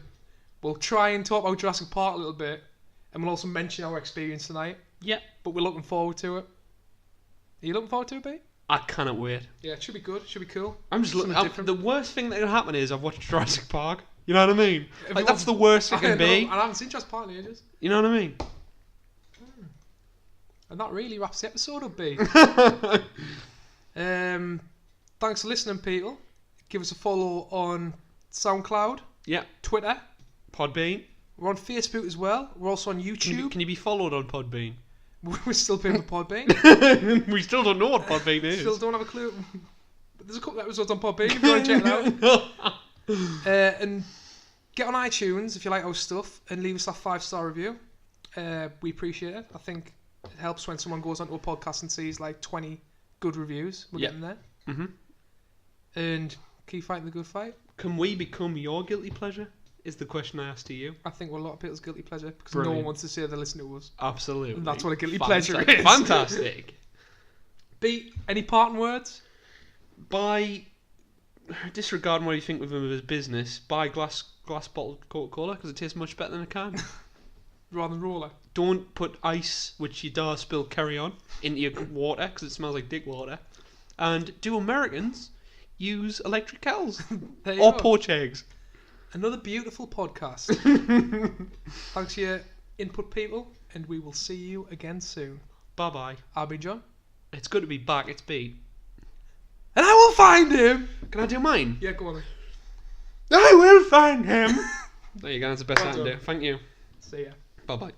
We'll try and talk about Jurassic Park a little bit, and we'll also mention our experience tonight. Yeah. But we're looking forward to it. Are you looking forward to it, Pete? I cannot wait. Yeah, it should be good. It should be cool. I'm just looking. The worst thing that can happen is I've watched Jurassic Park. You know what I mean? Like, that's the worst it can be. I haven't seen Jurassic Park in ages. You know what I mean? And that really wraps the episode up, B. Thanks for listening, people. Give us a follow on SoundCloud. Yeah. Twitter. Podbean. We're on Facebook as well. We're also on YouTube. Can you be followed on Podbean? We're still paying for Podbean. We still don't know what Podbean is. Still don't have a clue. But there's a couple of episodes on Podbean if you want to check it out. And get on iTunes if you like our stuff and leave us that 5-star review. We appreciate it. I think it helps when someone goes onto a podcast and sees like 20 good reviews. We're getting there. Mm-hmm. And keep fighting the good fight. Can we become your guilty pleasure? Is the question I asked to you. I think we're a lot of people's guilty pleasure because no one wants to say they listen to us. Absolutely. And that's what a guilty pleasure is. Fantastic. B, any parting words? By disregarding what you think of him as business, buy glass bottled Coca-Cola because it tastes much better than a can. Rather than roller. Don't put ice, which you dare spill carry on, into your water because it smells like dick water. And do Americans use electric kettles or poach eggs? Another beautiful podcast. Thanks for your input, people, and we will see you again soon. Bye-bye. I'll be John. It's good to be back. It's Pete. And I will find him! Can I do mine? Yeah, go on then. I will find him! There you go. That's the best I can do. Thank you. See ya. Bye-bye.